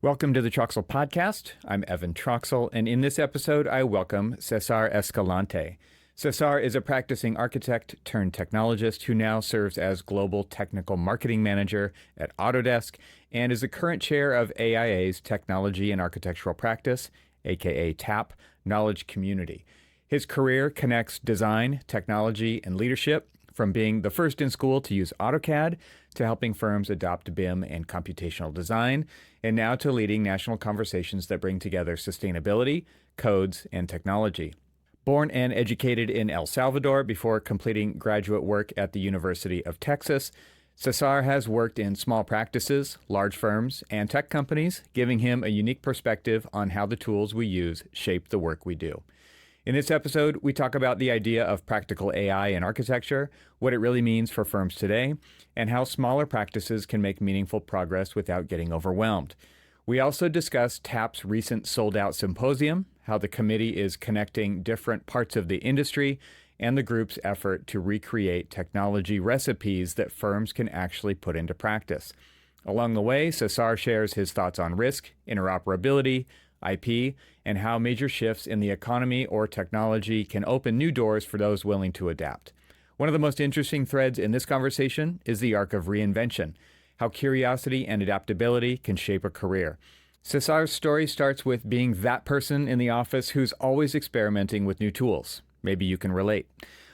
Welcome to the TRXL podcast. I'm Evan TRXL, and in this episode, I welcome Cesar Escalante. Cesar is a practicing architect turned technologist who now serves as Global Technical Marketing Manager at Autodesk and is the current chair of AIA's Technology and Architectural Practice, aka TAP, Knowledge Community. His career connects design, technology, and leadership, from being the first in school to use AutoCAD, to helping firms adopt BIM and computational design, and now to leading national conversations that bring together sustainability, codes, and technology. Born and educated in El Salvador before completing graduate work at the University of Texas, Cesar has worked in small practices, large firms, and tech companies, giving him a unique perspective on how the tools we use shape the work we do. In this episode, we talk about the idea of practical AI in architecture, what it really means for firms today, and how smaller practices can make meaningful progress without getting overwhelmed. We also discuss TAP's recent sold-out symposium, how the committee is connecting different parts of the industry, and the group's effort to recreate technology recipes that firms can actually put into practice. Along the way, Cesar shares his thoughts on risk, interoperability, IP, and how major shifts in the economy or technology can open new doors for those willing to adapt. One of the most interesting threads in this conversation is the arc of reinvention, how curiosity and adaptability can shape a career. Cesar's story starts with being that person in the office who's always experimenting with new tools. Maybe you can relate.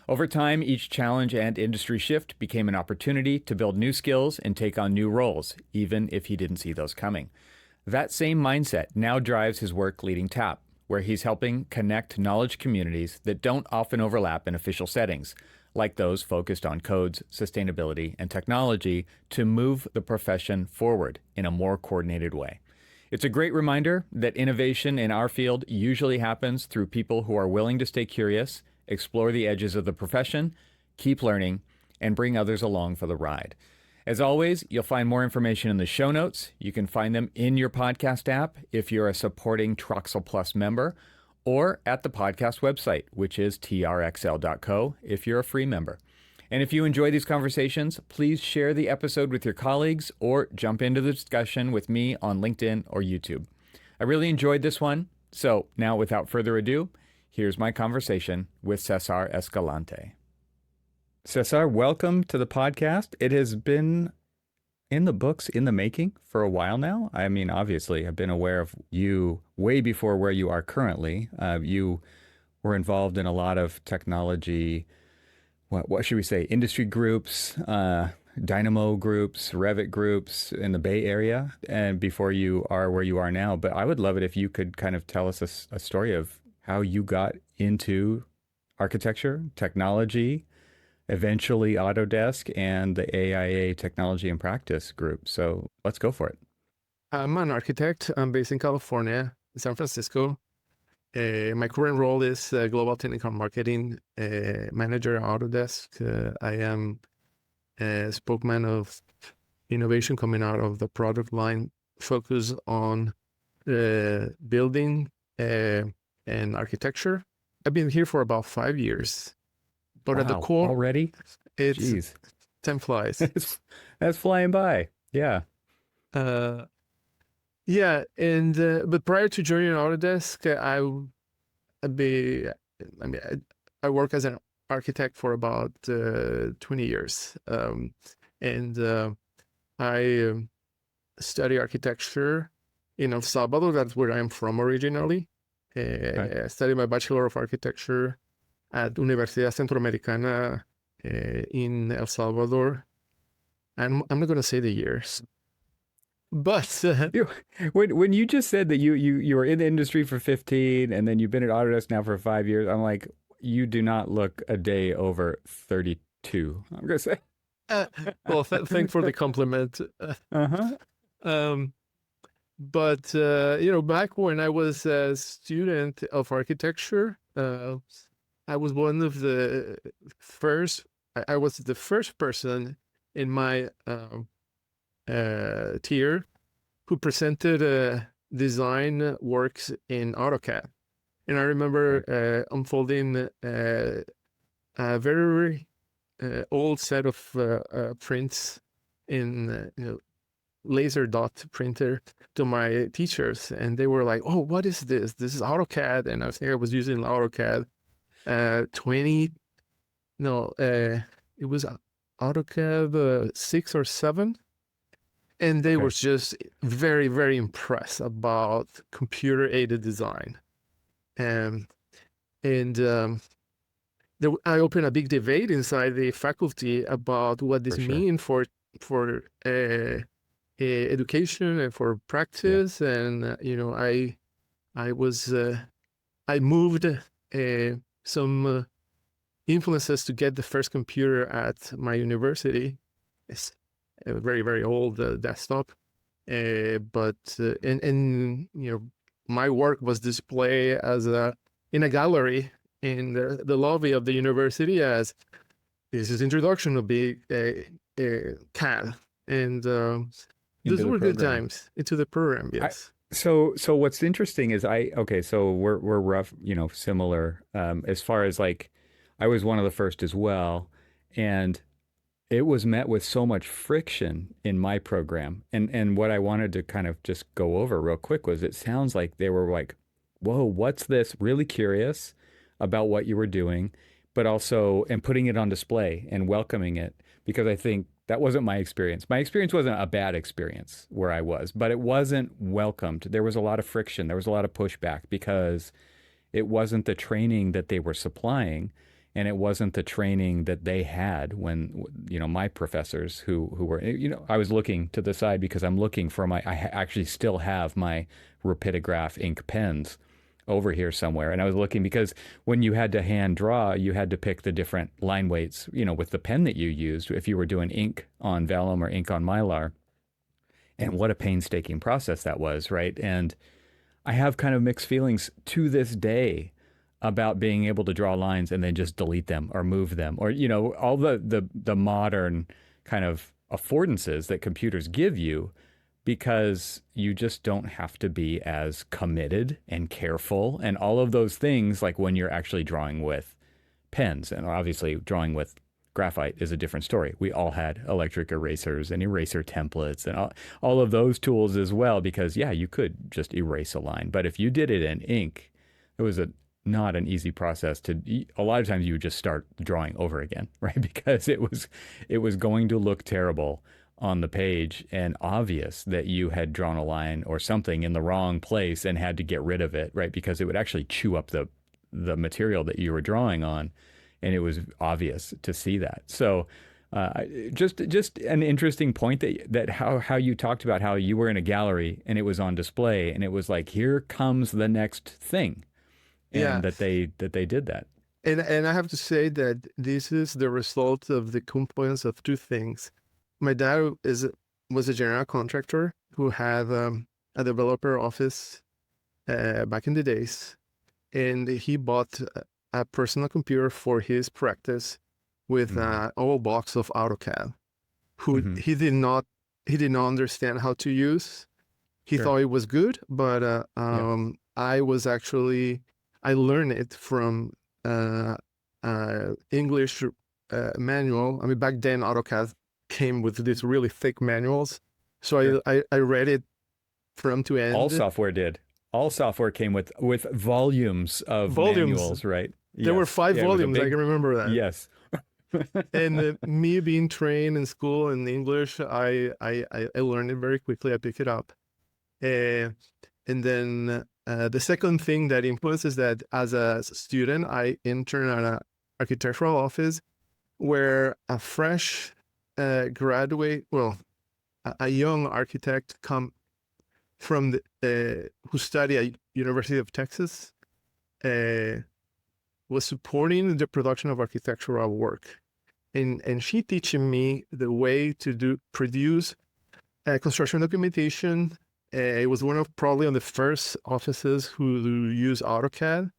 Over time, each challenge and industry shift became an opportunity to build new skills and take on new roles, even if he didn't see those coming. That same mindset now drives his work leading TAP, where he's helping connect knowledge communities that don't often overlap in official settings, like those focused on codes, sustainability, and technology, to move the profession forward in a more coordinated way. It's a great reminder that innovation in our field usually happens through people who are willing to stay curious, explore the edges of the profession, keep learning, and bring others along for the ride. As always, you'll find more information in the show notes. You can find them in your podcast app if you're a supporting TRXL Plus member, or at the podcast website, which is trxl.co if you're a free member. And if you enjoy these conversations, please share the episode with your colleagues or jump into the discussion with me on LinkedIn or YouTube. I really enjoyed this one. So now, without further ado, here's my conversation with Cesar Escalante. Cesar, welcome to the podcast. It has been in the books, in the making for a while now. I mean, obviously, I've been aware of you way before where you are currently. You were involved in a lot of technology, what should we say, industry groups, Dynamo groups, Revit groups in the Bay Area, and before you are where you are now. But I would love it if you could kind of tell us a story of how you got into architecture, technology, eventually Autodesk, and the AIA Technology and Practice group. So let's go for it. I'm an architect. I'm based in California, San Francisco. My current role is Global Technical Marketing Manager at Autodesk. I am a spokesman of innovation coming out of the product line focused on building and architecture. I've been here for about 5 years. But at the core, already, it's Jeez. time flies. That's flying by. Yeah. Yeah. And but prior to joining Autodesk, I work as an architect for about 20 years, and I study architecture in El Salvador. That's where I'm from originally. Okay. I studied my Bachelor of Architecture at Universidad Centroamericana in El Salvador. And I'm not going to say the years, but when you just said that you were in the industry for 15 and then you've been at Autodesk now for 5 years, I'm like, you do not look a day over 32. I'm going to say. Well, thanks for the compliment. But back when I was a student of architecture, I was one of the first. I was the first person in my tier who presented design works in AutoCAD, and I remember unfolding a very old set of prints in laser dot printer to my teachers, and they were like, "Oh, what is this? This is AutoCAD." And I was using AutoCAD 20, no, it was AutoCAD 6 or 7. And they were just very, very impressed about computer-aided design. And I opened a big debate inside the faculty about what this mean for education and for practice. And I moved some influences to get the first computer at my university. It's a very, very old desktop, but my work was displayed as in a gallery in the lobby of the university as this is introduction of the CAD, and those were good times into the program. Yes. So what's interesting is so we're rough, similar as far as like I was one of the first as well, and it was met with so much friction in my program. And what I wanted to kind of just go over real quick was it sounds like they were like, whoa, what's this? Really curious about what you were doing, but also, and putting it on display and welcoming it, because I think that wasn't my experience. My experience wasn't a bad experience where I was, but it wasn't welcomed. There was a lot of friction. There was a lot of pushback because it wasn't the training that they were supplying. And it wasn't the training that they had when, my professors who were, I was looking to the side because I'm looking for I actually still have my Rapidograph ink pens over here somewhere. And I was looking because when you had to hand draw, you had to pick the different line weights, with the pen that you used, if you were doing ink on vellum or ink on Mylar. And what a painstaking process that was, right? And I have kind of mixed feelings to this day about being able to draw lines and then just delete them or move them, or all the modern kind of affordances that computers give you, because you just don't have to be as committed and careful and all of those things like when you're actually drawing with pens. And obviously drawing with graphite is a different story. We all had electric erasers and eraser templates and all of those tools as well, because you could just erase a line. But if you did it in ink, it was not an easy process a lot of times you would just start drawing over again, right? Because it was going to look terrible on the page and obvious that you had drawn a line or something in the wrong place and had to get rid of it, right? Because it would actually chew up the material that you were drawing on, and it was obvious to see that. So just an interesting point that how you talked about how you were in a gallery and it was on display and it was like, here comes the next thing. And that they did that. And I have to say that this is the result of the confluence of two things. My dad was a general contractor who had a developer office back in the days, and he bought a personal computer for his practice with an old box of AutoCAD. He did not understand how to use. He thought it was good, but I learned it from English manual. I mean, back then AutoCAD came with these really thick manuals, so I read it from to end. All software did. All software came with volumes of manuals, right? There were 5 volumes. I can remember that. Yes. And me being trained in school in English, I learned it very quickly. I picked it up, and then. The second thing that influences that, as a student, I interned at an architectural office where a fresh graduate, a young architect come from who studied at University of Texas, was supporting the production of architectural work. And she teaching me the way to produce construction documentation. It was one of probably on the first offices who used AutoCAD.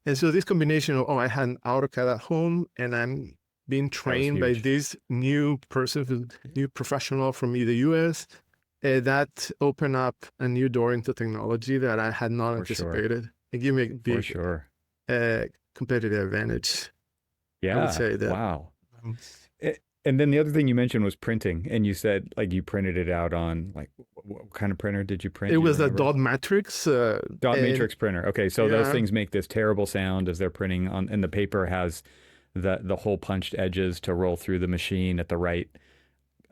And so this combination of, I had an AutoCAD at home and I'm being trained by this new professional from the US, that opened up a new door into technology that I had not anticipated. Sure. It gave me a big competitive advantage. Yeah. I would say that. Wow. And then the other thing you mentioned was printing, and you said like you printed it out on like what kind of printer did you print? It Do you was a remember? dot matrix, Dot and matrix printer. Okay, so those yeah, things make this terrible sound as they're printing on, and the paper has the hole punched edges to roll through the machine at the right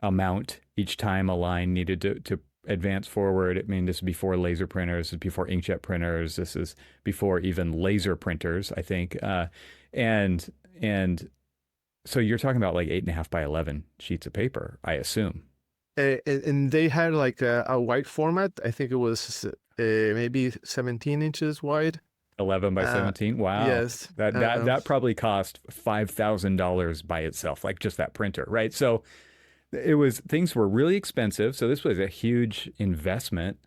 amount each time a line needed to advance forward. I mean, this is before laser printers, this is before inkjet printers, this is before even laser printers, I think. And and so you're talking about like 8.5 by 11 sheets of paper, I assume. and they had like a wide format. I think it was maybe 17 inches wide. 11 by Uh, 17. Wow. yes. That probably cost $5,000 by itself, like just that printer, right? So it was things were really expensive. So this was a huge investment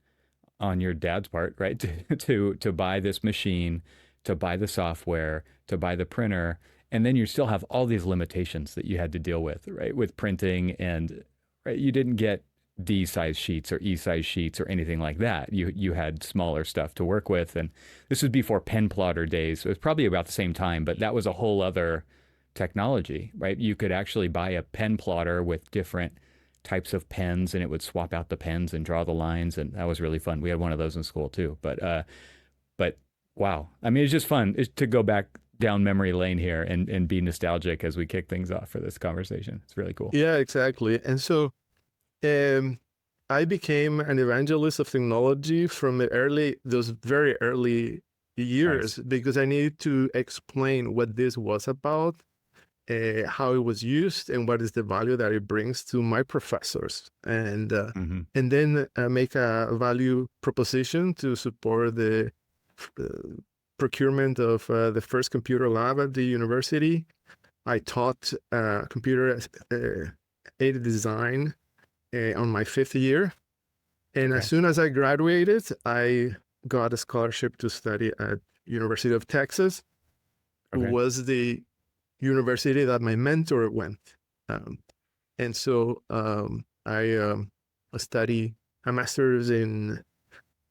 on your dad's part, right? To buy this machine, to buy the software, to buy the printer, and then you still have all these limitations that you had to deal with, right? With printing and right, you didn't get D size sheets or E size sheets or anything like that. You had smaller stuff to work with, and this was before pen plotter days. It was probably about the same time, but that was a whole other technology, right? You could actually buy a pen plotter with different types of pens, and it would swap out the pens and draw the lines, and that was really fun. We had one of those in school too. But wow, I mean, it's just fun to go back down memory lane here and be nostalgic as we kick things off for this conversation. It's really cool. Yeah, exactly. And so um, I became an evangelist of technology from those very early years, Nice. because I needed to explain what this was about, how it was used, and what is the value that it brings to my professors, Hmm. and then make a value proposition to support the uh, procurement of the first computer lab at the university. I taught computer aided design on my 5th year. And as Okay. soon as I graduated, I got a scholarship to study at University of Texas, who Okay. was the university that my mentor went. Um, and so I study a master's in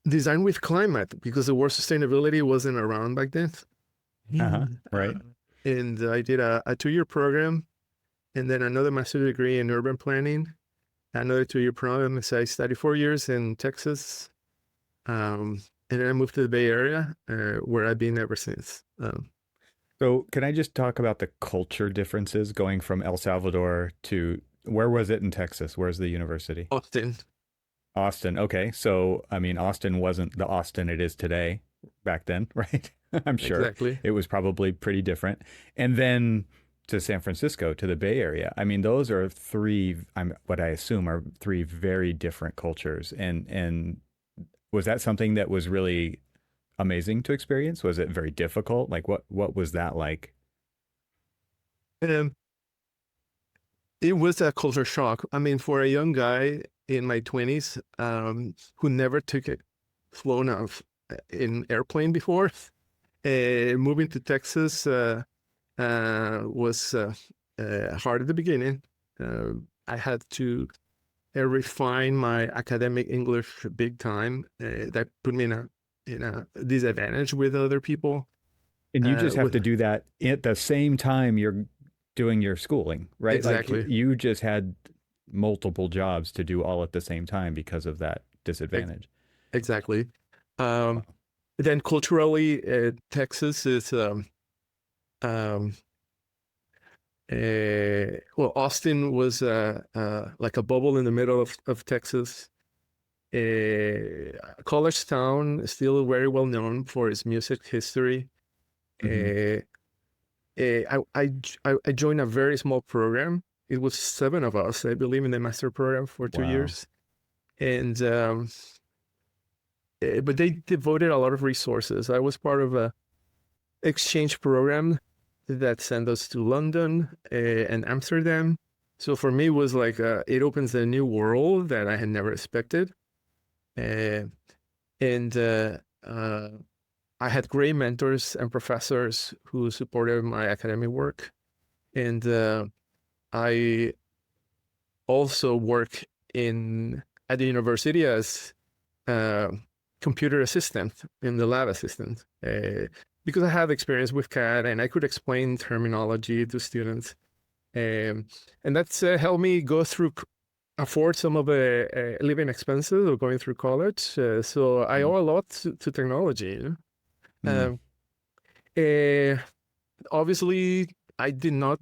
design with climate, because the word sustainability wasn't around back then. Uh-huh. Uh, Right. and I did a 2-year program, and then another master's degree in urban planning, another 2-year program. So I studied 4 years in Texas. And then I moved to the Bay Area, where I've been ever since. So can I just talk about the culture differences going from El Salvador to where was it in Texas? Where's the university? Austin. Austin. Okay. So, I mean, Austin wasn't the Austin it is today back then, right? I'm sure Exactly. it was probably pretty different. And then to San Francisco, to the Bay Area. I mean, those are what I assume are three very different cultures. And was that something that was really amazing to experience? Was it very difficult? Like what was that like? Um, it was a culture shock. I mean, for a young guy in my 20s, who never flown off in airplane before, moving to Texas was hard at the beginning. I had to refine my academic English big time. That put me in a disadvantage with other people. And you just have With to do that at the same time you're doing your schooling, right? Like Exactly, you just had multiple jobs to do all at the same time because of that ex- disadvantage. exactly. Um, then culturally, Texas is um, well, Austin was like a bubble in the middle of Texas. College town, still very well known for its music history. Hmm. Uh, I joined a very small program. It was 7 of us, I believe, in the master program for 2 Wow. years, and but they devoted a lot of resources. I was part of a exchange program that sent us to London and Amsterdam. So for me, it was like it opens a new world that I had never expected. Uh, and I had great mentors and professors who supported my academic work. And I also work at the university as a computer assistant in the lab assistant, because I have experience with CAD and I could explain terminology to students. And that's helped me go through, afford some of the living expenses of going through college. So I owe a lot to technology. Mm. Obviously, I did not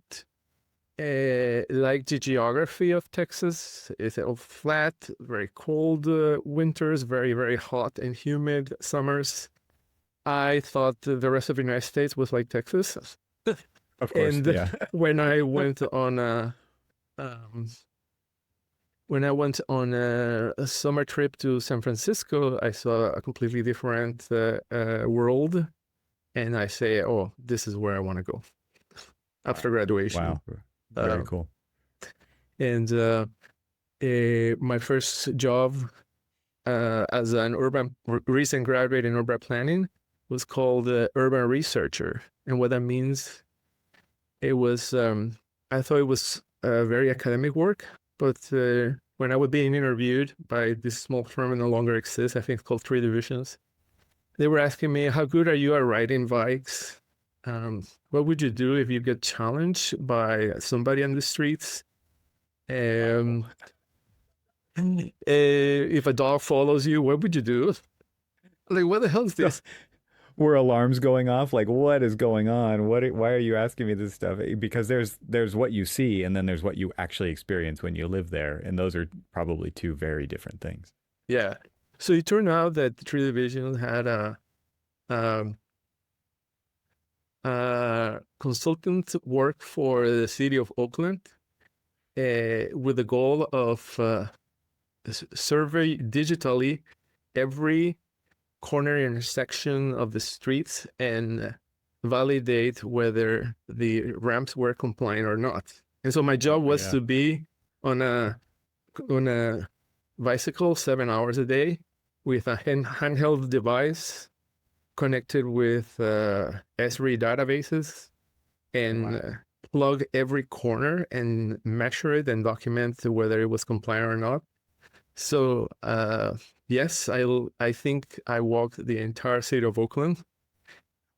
like the geography of Texas. It's all flat, very cold winters, very, very hot and humid summers. I thought the rest of the United States was like Texas. Of course, And yeah. when I went on um, a summer trip to San Francisco, I saw a completely different world, and I say, "Oh, this is where I want to go after graduation." Wow. Very Uh, cool. and my first job as an recent graduate in urban planning was called urban researcher, and what that means, it was I thought it was very academic work, but when I was being interviewed by this small firm that no longer exists, I think it's called Three Divisions, they were asking me, how good are you at riding bikes? What would you do if you get challenged by somebody on the streets? Um, if a dog follows you, what would you do? Like, what the hell is So this? were alarms going off? Like, what is going on? Why are you asking me this stuff? Because there's what you see, and then there's what you actually experience when you live there, and those are probably two very different things. Yeah. So it turned out that the Three Divisions had a um, consultant work for the city of Oakland with the goal of survey digitally every corner intersection of the streets and validate whether the ramps were compliant or not. And so my job was Yeah. to be on a bicycle 7 hours a day with a handheld device connected with Esri databases and Wow. plug every corner and measure it and document whether it was compliant or not. So yes, I think I walked the entire city of Oakland,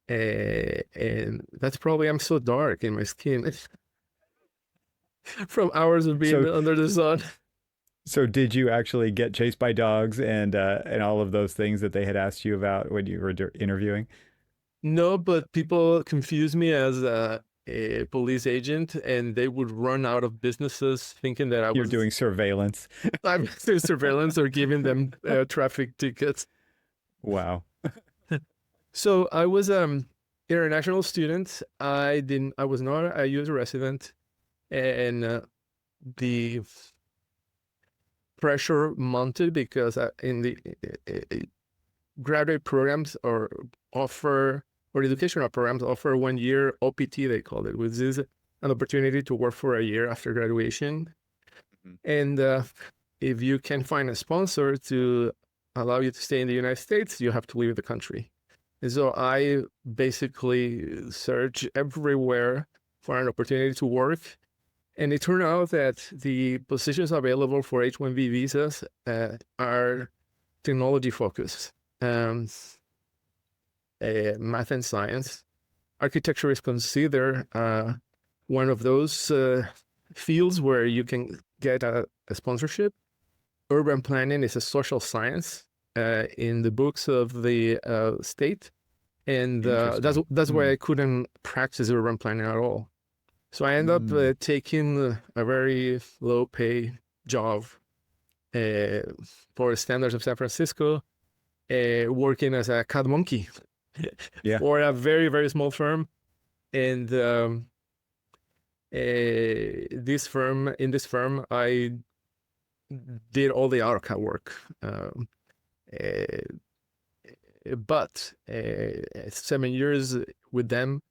and that's probably, I'm so dark in my skin from hours of being So under the sun. so did you actually get chased by dogs and all of those things that they had asked you about when you were interviewing? No, but people confuse me as a police agent, and they would run out of businesses thinking that You're doing surveillance. I'm doing surveillance or giving them traffic tickets. Wow. So I was international student. I was not a US resident, and the pressure mounted because in the graduate programs or educational programs offer 1 year OPT, they call it, which is an opportunity to work for a year after graduation. Mhm. And if you can find a sponsor to allow you to stay in the United States, you have to leave the country. And so I basically searched everywhere for an opportunity to work. And it turned out that the positions available for H-1B visas are technology focused, math and science. Architecture is considered one of those fields where you can get a sponsorship. Urban planning is a social science in the books of the state, and Interesting. that's why Hmm. I couldn't practice urban planning at all. So I ended Mm. up taking a very low pay job uh, for standards of San Francisco, working as a CAD monkey Yeah. for a very, very small firm. And in this firm, I did all the AutoCAD work. Uh, but 7 years with them,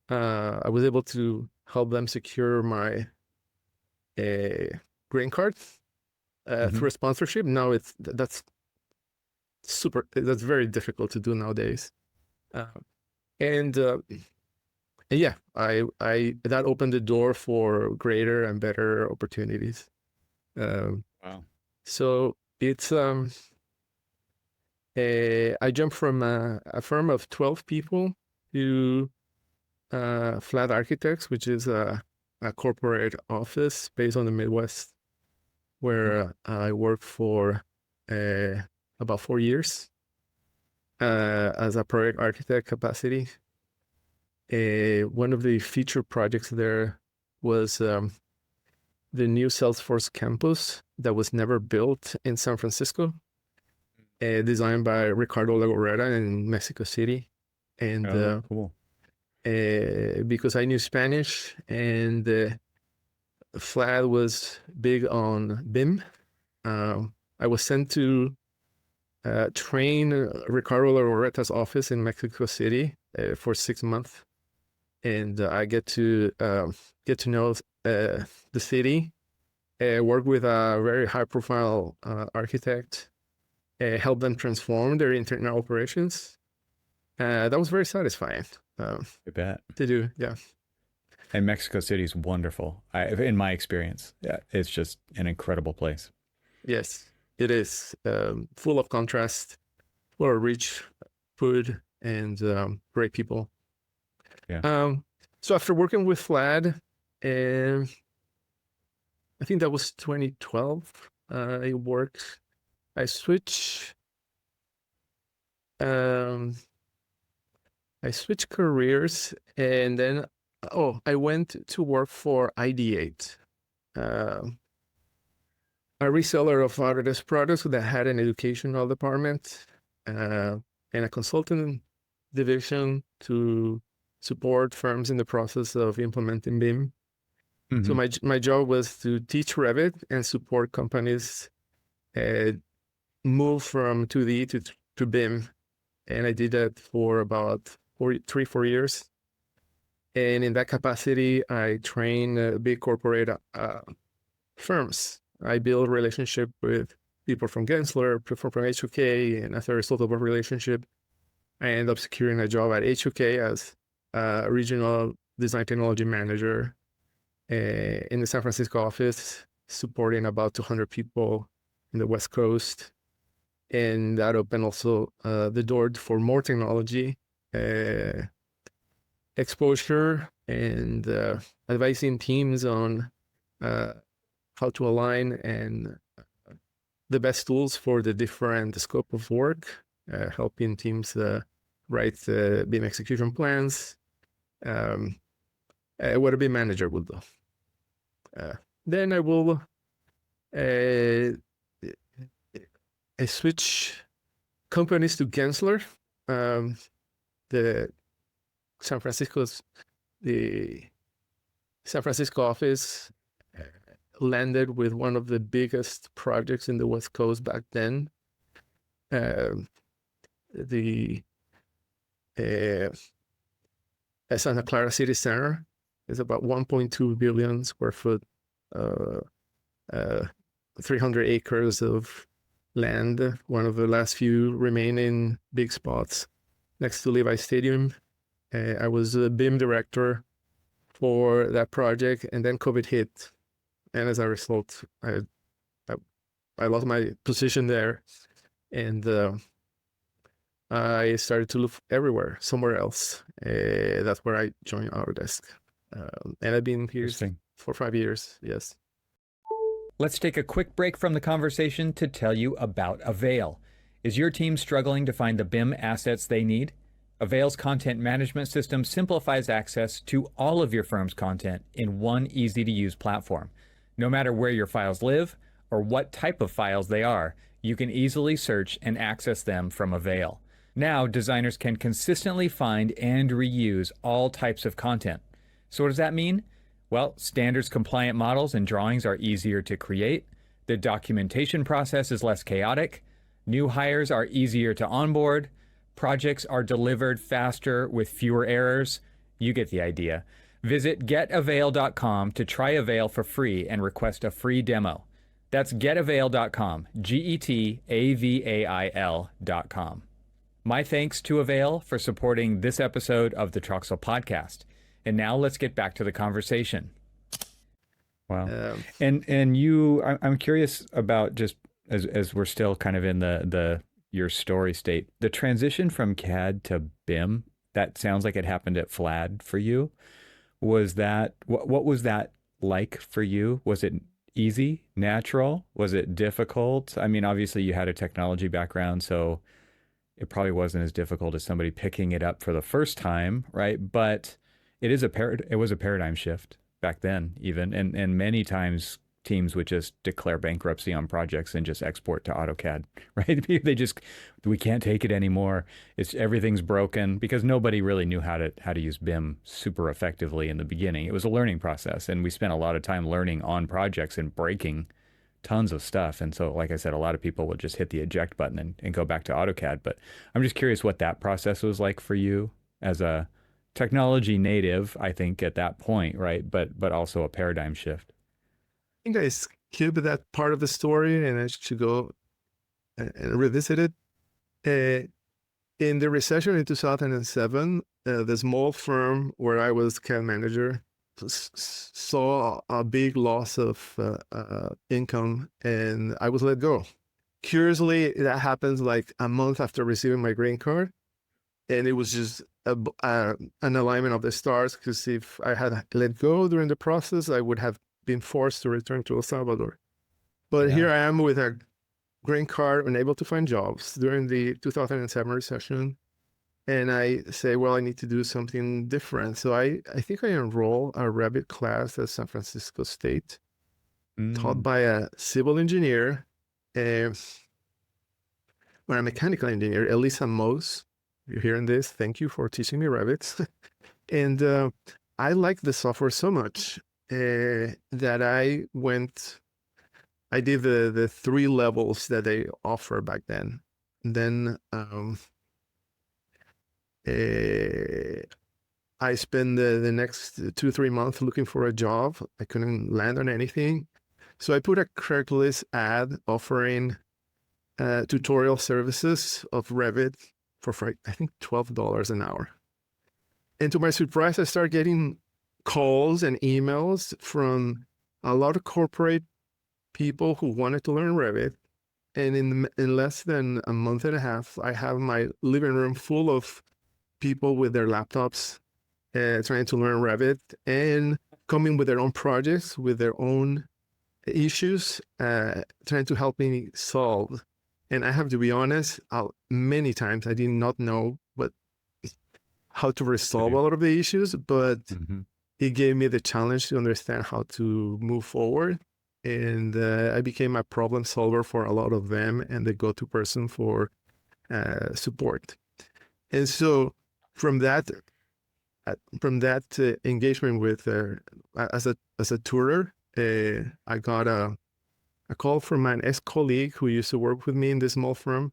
I was able to help them secure my green card Hmm. through a sponsorship. Now that's very difficult to do nowadays. Uh, and yeah, I that opened the door for greater and better opportunities. Um, Wow. so it's I jumped from a firm of 12 people to Flad Architects, which is a a corporate office based on the Midwest, where I worked for about 4 years as a project architect capacity. One of the feature projects there was the new Salesforce campus that was never built in San Francisco, designed by Ricardo Legorreta in Mexico City. And cool. because I knew Spanish and Flad was big on BIM, I was sent to train Ricardo Legorreta's office in Mexico City for 6 months. And I get to know the city, work with a very high-profile architect, help them transform their internal operations. That was very satisfying. I bet. To do, yeah. And Mexico City is wonderful. In my experience, it's just an incredible place. Yes, it is. Full of contrast, full of rich food, and great people. Yeah. So after working with Flad, I think that was 2012. I switched careers, and then I went to work for ID8, a reseller of Autodesk products that had an educational department and a consultant division to support firms in the process of implementing BIM. Mm-hmm. So my job was to teach Revit and support companies move from 2D to BIM. And I did that for about 4 years. And in that capacity, I trained big corporate firms. I built relationship with people from Gensler, from HOK, and as a result of a relationship, I ended up securing a job at HOK as a regional design technology manager in the San Francisco office, supporting about 200 people in the West Coast. And that opened also the door for more technology exposure and advising teams on how to align and the best tools for the different scope of work, helping teams write BIM execution plans, what a BIM manager would do. Then I will I switch companies to Gensler. The San Francisco office landed with one of the biggest projects in the West Coast back then. The Santa Clara City Center is about 1.2 billion square foot, 300 acres of land, one of the last few remaining big spots next to Levi Stadium. I was the BIM director for that project, and then COVID hit. And as a result, I lost my position there, and I started to look everywhere, somewhere else. That's where I joined Autodesk. And I've been here for 5 years, yes. Let's take a quick break from the conversation to tell you about Avail. Is your team struggling to find the BIM assets they need? Avail's content management system simplifies access to all of your firm's content in one easy-to-use platform. No matter where your files live or what type of files they are, you can easily search and access them from Avail. Now, designers can consistently find and reuse all types of content. So what does that mean? Well, standards-compliant models and drawings are easier to create. The documentation process is less chaotic. New hires are easier to onboard. Projects are delivered faster with fewer errors. You get the idea. Visit getavail.com to try Avail for free and request a free demo. That's getavail.com, GETAVAIL.com. My thanks to Avail for supporting this episode of the TRXL podcast. And now let's get back to the conversation. Wow. And you, I'm curious about, just as we're still kind of in your story state, the transition from CAD to BIM, that sounds like it happened at Flad for you. was that what was that like for you? Was it easy, natural? Was it difficult? I mean, obviously you had a technology background, so it probably wasn't as difficult as somebody picking it up for the first time, right? But it was a paradigm shift back then even, and many times teams would just declare bankruptcy on projects and just export to AutoCAD, right? We can't take it anymore. Everything's broken because nobody really knew how to use BIM super effectively in the beginning. It was a learning process, and we spent a lot of time learning on projects and breaking tons of stuff. And so, like I said, a lot of people would just hit the eject button and go back to AutoCAD. But I'm just curious what that process was like for you as a technology native, I think, at that point, right? But also a paradigm shift. I think I skipped that part of the story and I should go and revisit it. In the recession in 2007, the small firm where I was CAD manager saw a big loss of income and I was let go. Curiously, that happens like a month after receiving my green card. And it was just an alignment of the stars, because if I had let go during the process, I would have been forced to return to El Salvador. But Yeah. here I am with a green card, unable to find jobs during the 2007 recession. And I say, well, I need to do something different. So I think I enroll a Revit class at San Francisco State, taught by a civil engineer, or a mechanical engineer, Elisa Mose. If you're hearing this, thank you for teaching me Revit. And I liked the software so much that I did the 3 levels that they offer back then. And then I spent the next 2-3 months looking for a job. I couldn't land on anything. So I put a Craigslist ad offering tutorial services of Revit for I think $12 an hour. And to my surprise, I started getting calls and emails from a lot of corporate people who wanted to learn Revit. And in less than a month and a half, I have my living room full of people with their laptops trying to learn Revit and coming with their own projects, with their own issues, trying to help me solve. And I have to be honest, many times I did not know how to resolve a lot of the issues, but it gave me the challenge to understand how to move forward. And I became a problem solver for a lot of them and the go-to person for support. And so from that engagement with as a tutor, I got a call from an ex-colleague who used to work with me in this small firm,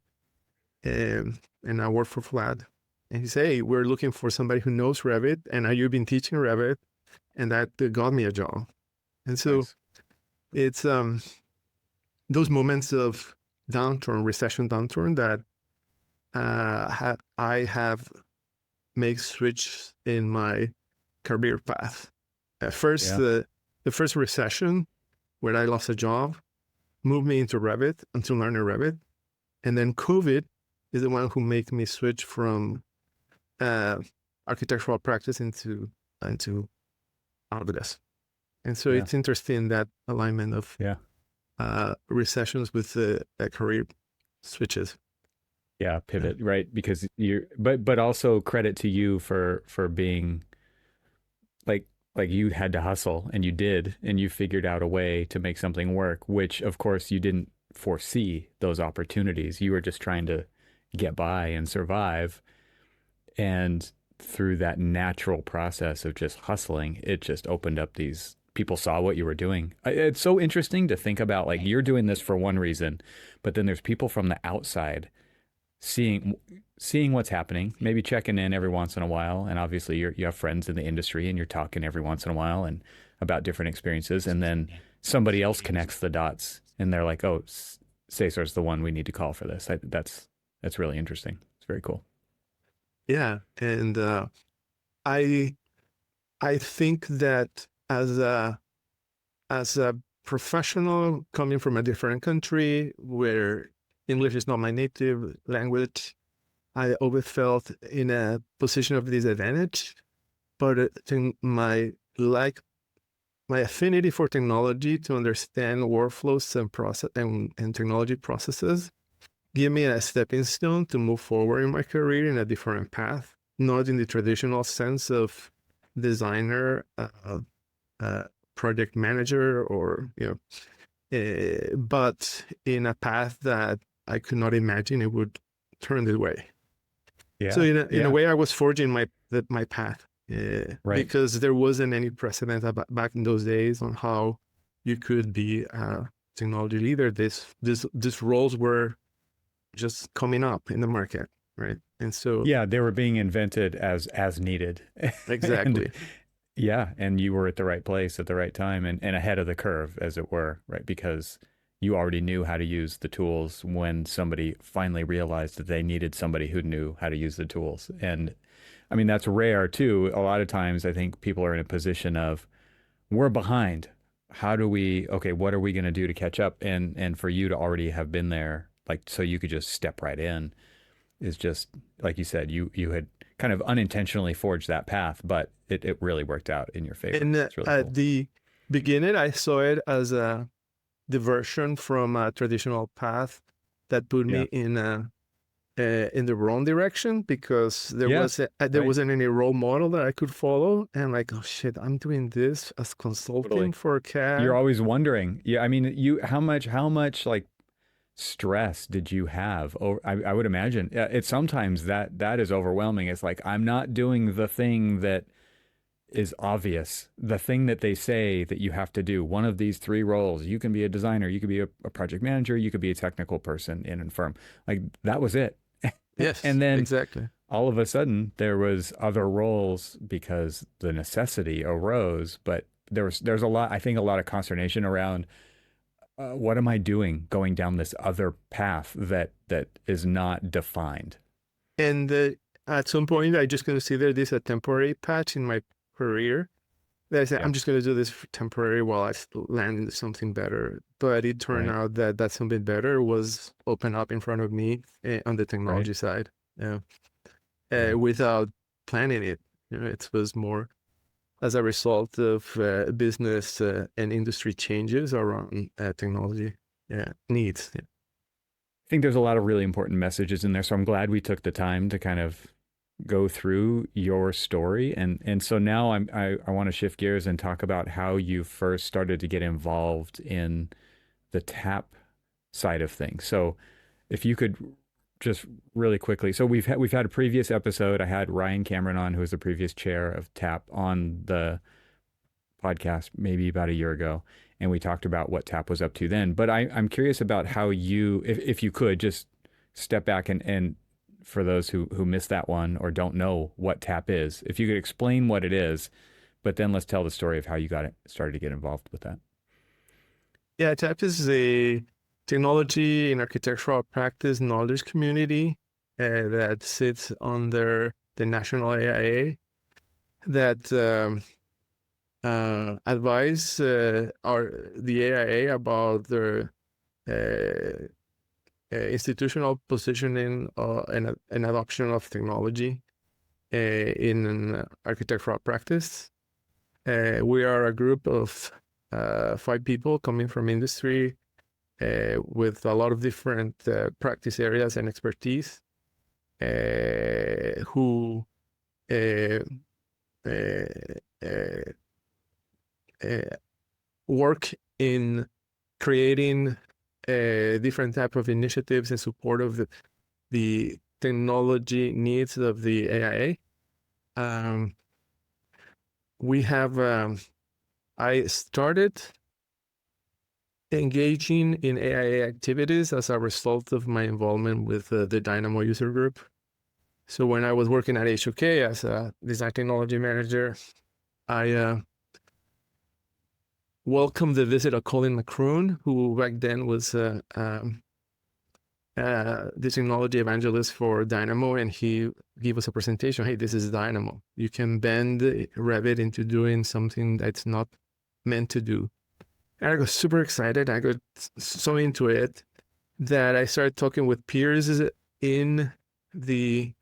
and I work for Flad. And he said, hey, we're looking for somebody who knows Revit, and you've been teaching Revit, and that got me a job. And so Nice. It's those moments of recession downturn that I have made switch in my career path. At first, the first recession where I lost a job moved me into Revit, until learning Revit. And then COVID is the one who made me switch from architectural practice into Autodesk. And so it's interesting, that alignment of recessions with career switches. Yeah, pivot, right? Because but also credit to you for being like you had to hustle, and you did, and you figured out a way to make something work, which of course you didn't foresee those opportunities. You were just trying to get by and survive. And through that natural process of just hustling, it just opened up these people saw what you were doing. It's so interesting to think about, like, you're doing this for one reason, but then there's people from the outside seeing what's happening, maybe checking in every once in a while. And obviously you have friends in the industry and you're talking every once in a while and about different experiences. And then somebody else connects the dots and they're like, oh, Cesar's the one we need to call for this. That's really interesting. It's very cool. Yeah. And I think that as a professional coming from a different country where English is not my native language, I always felt in a position of disadvantage. But my like my affinity for technology to understand workflows and process and technology processes give me a stepping stone to move forward in my career in a different path, not in the traditional sense of designer, project manager, or but in a path that I could not imagine it would turn this way. So Yeah. in a Yeah. way, I was forging my path, Right. because there wasn't any precedent back in those days on how you could be a technology leader. These roles were just coming up in the market, right? And so Yeah, they were being invented as needed. And exactly, yeah, and you were at the right place at the right time and ahead of the curve, as it were, right? Because you already knew how to use the tools when somebody finally realized that they needed somebody who knew how to use the tools. And I mean, that's rare too. A lot of times I think people are in a position of we're behind. How do we, okay, what are we going to do to catch up? And for you to already have been there, like so you could just step right in is just like you said, you had kind of unintentionally forged that path, but it really worked out in your favor. and It's really at cool. the beginning, I saw it as a diversion from a traditional path that put me Yeah. in the wrong direction, because Yes. there Right. wasn't any role model that I could follow, and like, oh shit, I'm doing this as consulting Totally. for You're CAD. always wondering. Yeah. I mean, how much like stress did you have? Oh, I would imagine it sometimes that is overwhelming. It's like, I'm not doing the thing that is obvious, the thing that they say that you have to do. One of these three roles. You can be a designer, you could be a project manager, you could be a technical person in a firm. Like that was it. Yes, And then exactly. all of a sudden there was other roles because the necessity arose, but there's a lot, I think a lot of consternation around what am I doing going down this other path that is not defined. And at some point, I just considered this a temporary patch in my career. That I said, Yeah. I'm just going to do this temporary while I land into something better. But it turned Right. out that something better was open up in front of me on the Right. technology side, Yeah. without planning it. It was more as a result of business and industry changes around technology needs. Yeah. I think there's a lot of really important messages in there. So I'm glad we took the time to kind of go through your story. And so now I want to shift gears and talk about how you first started to get involved in the tap side of things. So if you could just really quickly. So we've had a previous episode. I had Ryan Cameron on, who was the previous chair of TAP, on the podcast maybe about a year ago, and we talked about what TAP was up to then. But I'm curious about how you, if you could just step back and for those who missed that one or don't know what TAP is, if you could explain what it is, but then let's tell the story of how you got it started to get involved with that. Yeah, TAP is a technology in architectural practice knowledge community that sits under the national AIA that advise the AIA about their uh, institutional positioning and adoption of technology in architectural practice. We are a group of 5 people coming from industry with a lot of different practice areas and expertise who uh, uh, uh, uh, work in creating different type of initiatives in support of the technology needs of the AIA. We have, I started engaging in AIA activities as a result of my involvement with the Dynamo user group. So when I was working at HOK as a design technology manager, I welcomed the visit of Colin McCroon, who back then was the technology evangelist for Dynamo, and he gave us a presentation. Hey, this is Dynamo. You can bend Revit into doing something that's not meant to do. And I got super excited. I got so into it that I started talking with peers in the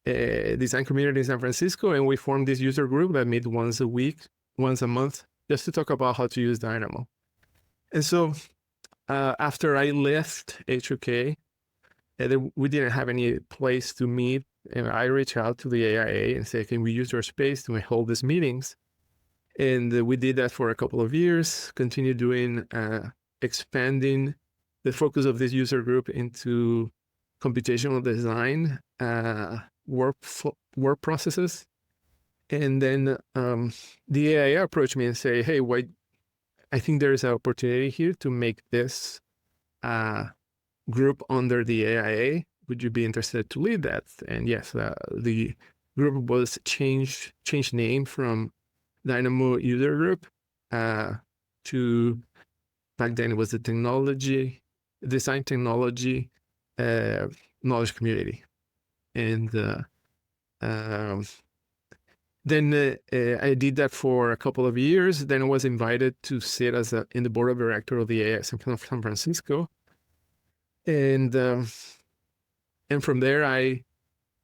design community in San Francisco, and we formed this user group that meet once a week once a month just to talk about how to use Dynamo. And so after I left HOK, we didn't have any place to meet. And I reached out to the AIA and said, can we use your space to hold these meetings? And we did that for a couple of years, continued doing, expanding the focus of this user group into computational design, work processes. And then the AIA approached me and say, hey, I think there's an opportunity here to make this group under the AIA. Would you be interested to lead that? And yes, the group was changed name from Dynamo User Group to, back then it was the Design Technology Knowledge Community. And then I did that for a couple of years. Then I was invited to sit in the board of directors of the AIS in San Francisco. And from there, I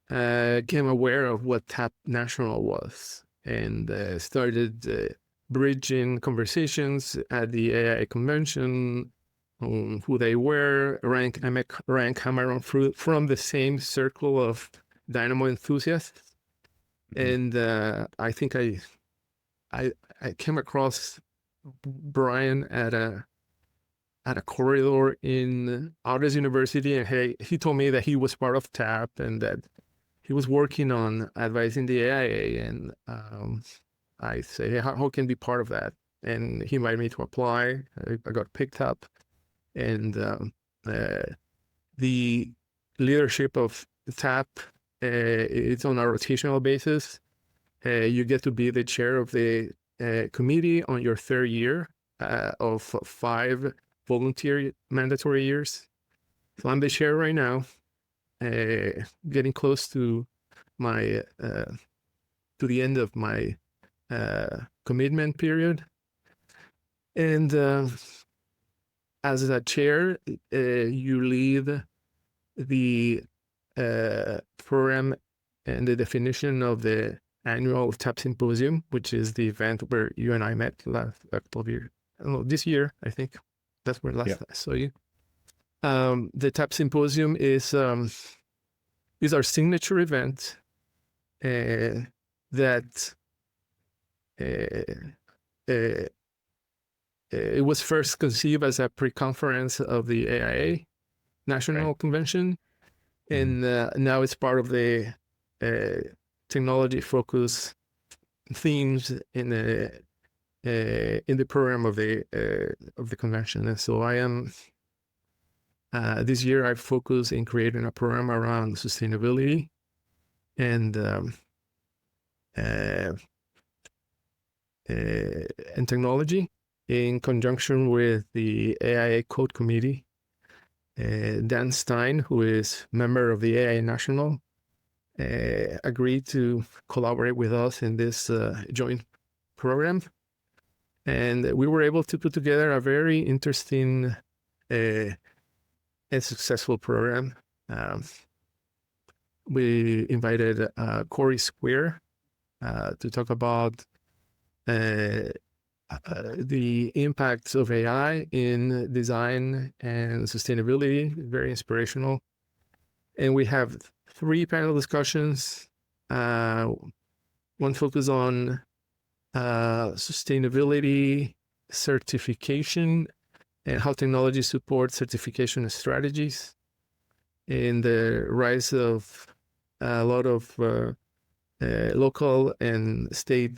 became aware of what TAP National was and started bridging conversations at the AIA convention on who they were. I met Ryan Cameron from the same circle of Dynamo enthusiasts. And I think I came across Brian at a corridor in Autodesk University, and he told me that he was part of TAP and that he was working on advising the AIA. And I say, hey, how can I be part of that? And he invited me to apply. I got picked up, and the leadership of TAP, it's on a rotational basis. You get to be the chair of the committee on your third year of 5 volunteer mandatory years. So I'm the chair right now, getting close to my to the end of my commitment period. And as a chair, you lead the program and the definition of the annual TAP Symposium, which is the event where you and I met last couple of years. This year, I think. That's where last I saw you. The TAP Symposium is our signature event that it was first conceived as a pre-conference of the AIA National Convention, and now it's part of the technology focus themes in the program of the convention. And so I am this year I focus in creating a program around sustainability and technology in conjunction with the AIA Code Committee. Dan Stein, who is member of the AIA National, agreed to collaborate with us in this joint program. And we were able to put together a very interesting and successful program. We invited Corey Square to talk about the impacts of AI in design and sustainability, very inspirational. And we have 3 panel discussions. One focus on sustainability certification and how technology supports certification strategies, and the rise of a lot of local and state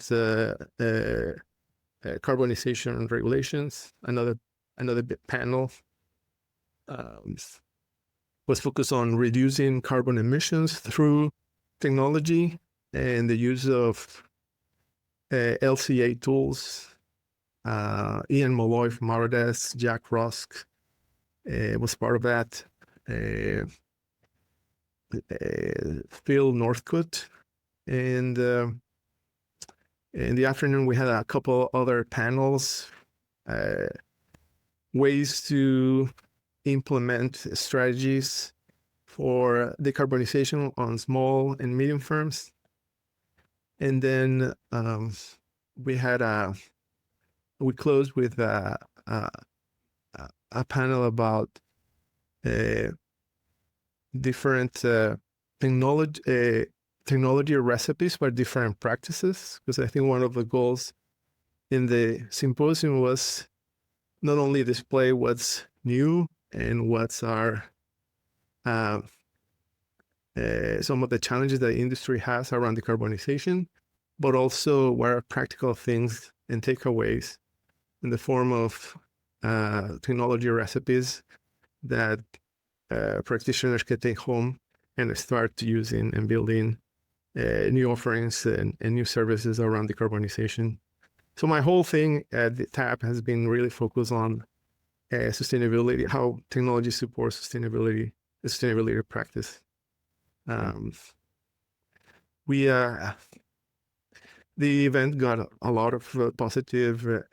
carbonization regulations. Another panel was focused on reducing carbon emissions through technology and the use of LCA tools. Ian Molloy from Autodesk, Jack Rusk was part of that. Phil Northcote. And in the afternoon, we had a couple other panels, ways to implement strategies for decarbonization on small and medium firms. And then we closed with a panel about different technology recipes for different practices, because I think one of the goals in the symposium was not only display what's new and what's our some of the challenges that the industry has around decarbonization, but also what are practical things and takeaways in the form of technology recipes that practitioners can take home and start using and building new offerings and new services around decarbonization. So my whole thing at the TAP has been really focused on sustainability, how technology supports sustainability practice. The event got a lot of positive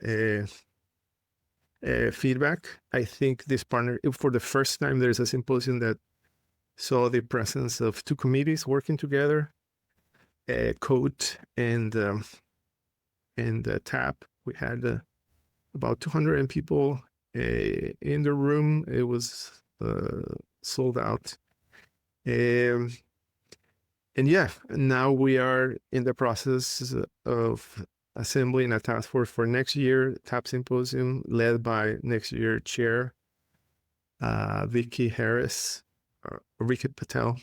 feedback. I think this partner, for the first time, there's a symposium that saw the presence of two committees working together, Code and TAP. We had about 200 people in the room. It was sold out. And yeah, now we are in the process of assembling a task force for next year TAP Symposium, led by next year chair Vicky Patel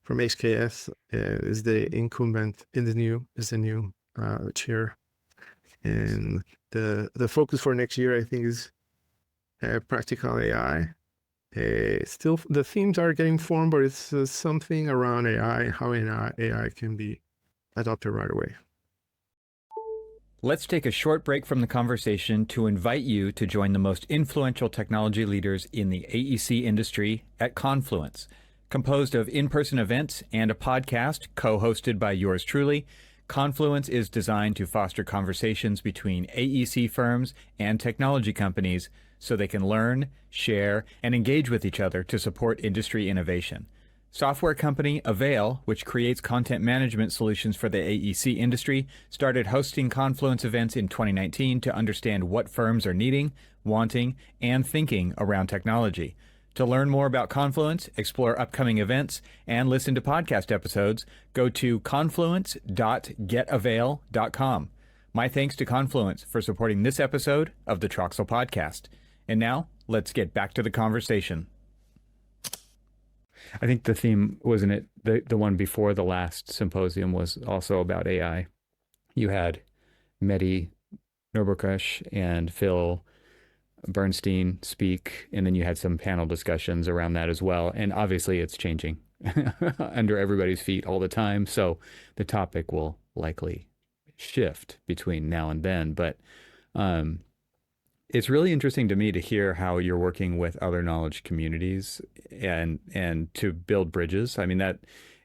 from HKS is the incumbent in the new chair. And the focus for next year, I think, is practical AI. Still, the themes are getting formed, but it's something around AI, how AI can be adopted right away. Let's take a short break from the conversation to invite you to join the most influential technology leaders in the AEC industry at Confluence. Composed of in-person events and a podcast co-hosted by yours truly, Confluence is designed to foster conversations between AEC firms and technology companies so they can learn, share, and engage with each other to support industry innovation. Software company Avail, which creates content management solutions for the AEC industry, started hosting Confluence events in 2019 to understand what firms are needing, wanting, and thinking around technology. To learn more about Confluence, explore upcoming events, and listen to podcast episodes, go to confluence.getavail.com. My thanks to Confluence for supporting this episode of the TRXL Podcast. And now, let's get back to the conversation. I think the theme, wasn't it, the one before the last symposium was also about AI. You had Mehdi Nurbukash and Phil Bernstein speak, and then you had some panel discussions around that as well. And obviously it's changing under everybody's feet all the time. So the topic will likely shift between now and then. But it's really interesting to me to hear how you're working with other knowledge communities and to build bridges. I mean,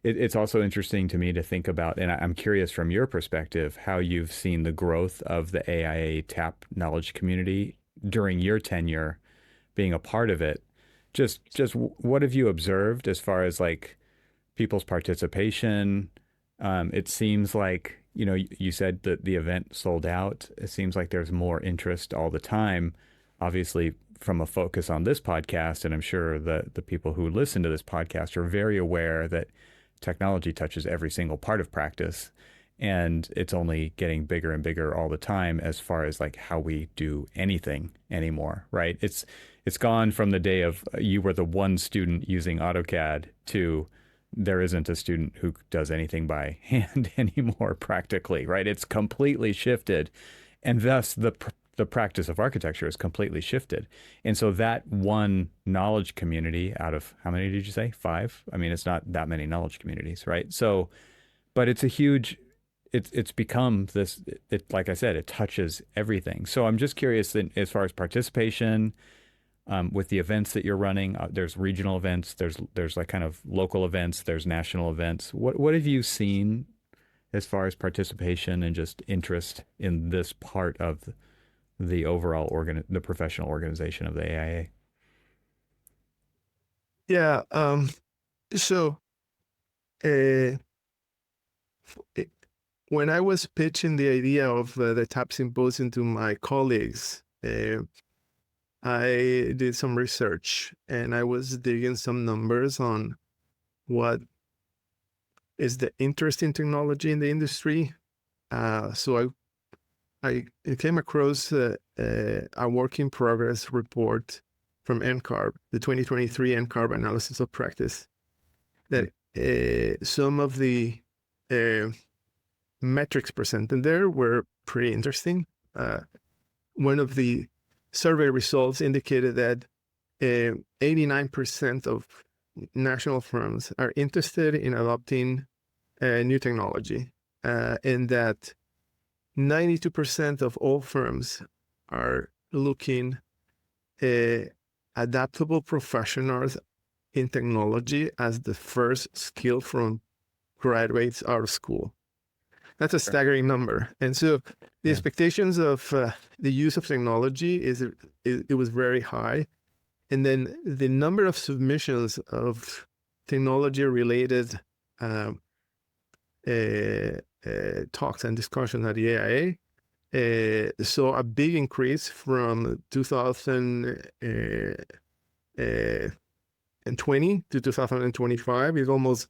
it's also interesting to me to think about, and I'm curious from your perspective, how you've seen the growth of the AIA TAP knowledge community during your tenure being a part of it. Just what have you observed as far as like people's participation? It seems like, you said that the event sold out. It seems like there's more interest all the time, obviously from a focus on this podcast. And I'm sure that the people who listen to this podcast are very aware that technology touches every single part of practice. And it's only getting bigger and bigger all the time as far as like how we do anything anymore, right? It's gone from the day of you were the one student using AutoCAD to there isn't a student who does anything by hand anymore practically, right? It's completely shifted. And thus the practice of architecture is completely shifted. And so that one knowledge community out of, how many did you say? 5? I mean, it's not that many knowledge communities, right? So, but it's a huge, it's become this, like I said, it touches everything. So I'm just curious that as far as participation, with the events that you're running, there's regional events, there's like kind of local events, there's national events. What have you seen as far as participation and just interest in this part of the overall the professional organization of the AIA? Yeah. So when I was pitching the idea of the TAP symposium to my colleagues, I did some research and I was digging some numbers on what is the interest in technology in the industry. So I came across a work in progress report from NCARB, the 2023 NCARB analysis of practice, that some of the metrics presented there were pretty interesting. One of the survey results indicated that 89% of national firms are interested in adopting new technology, and that 92% of all firms are looking adaptable professionals in technology as the first skill from graduates out of school. That's a staggering number. And so the expectations of the use of technology it was very high. And then the number of submissions of technology-related talks and discussions at the AIA saw a big increase from 2020 to 2025. It's almost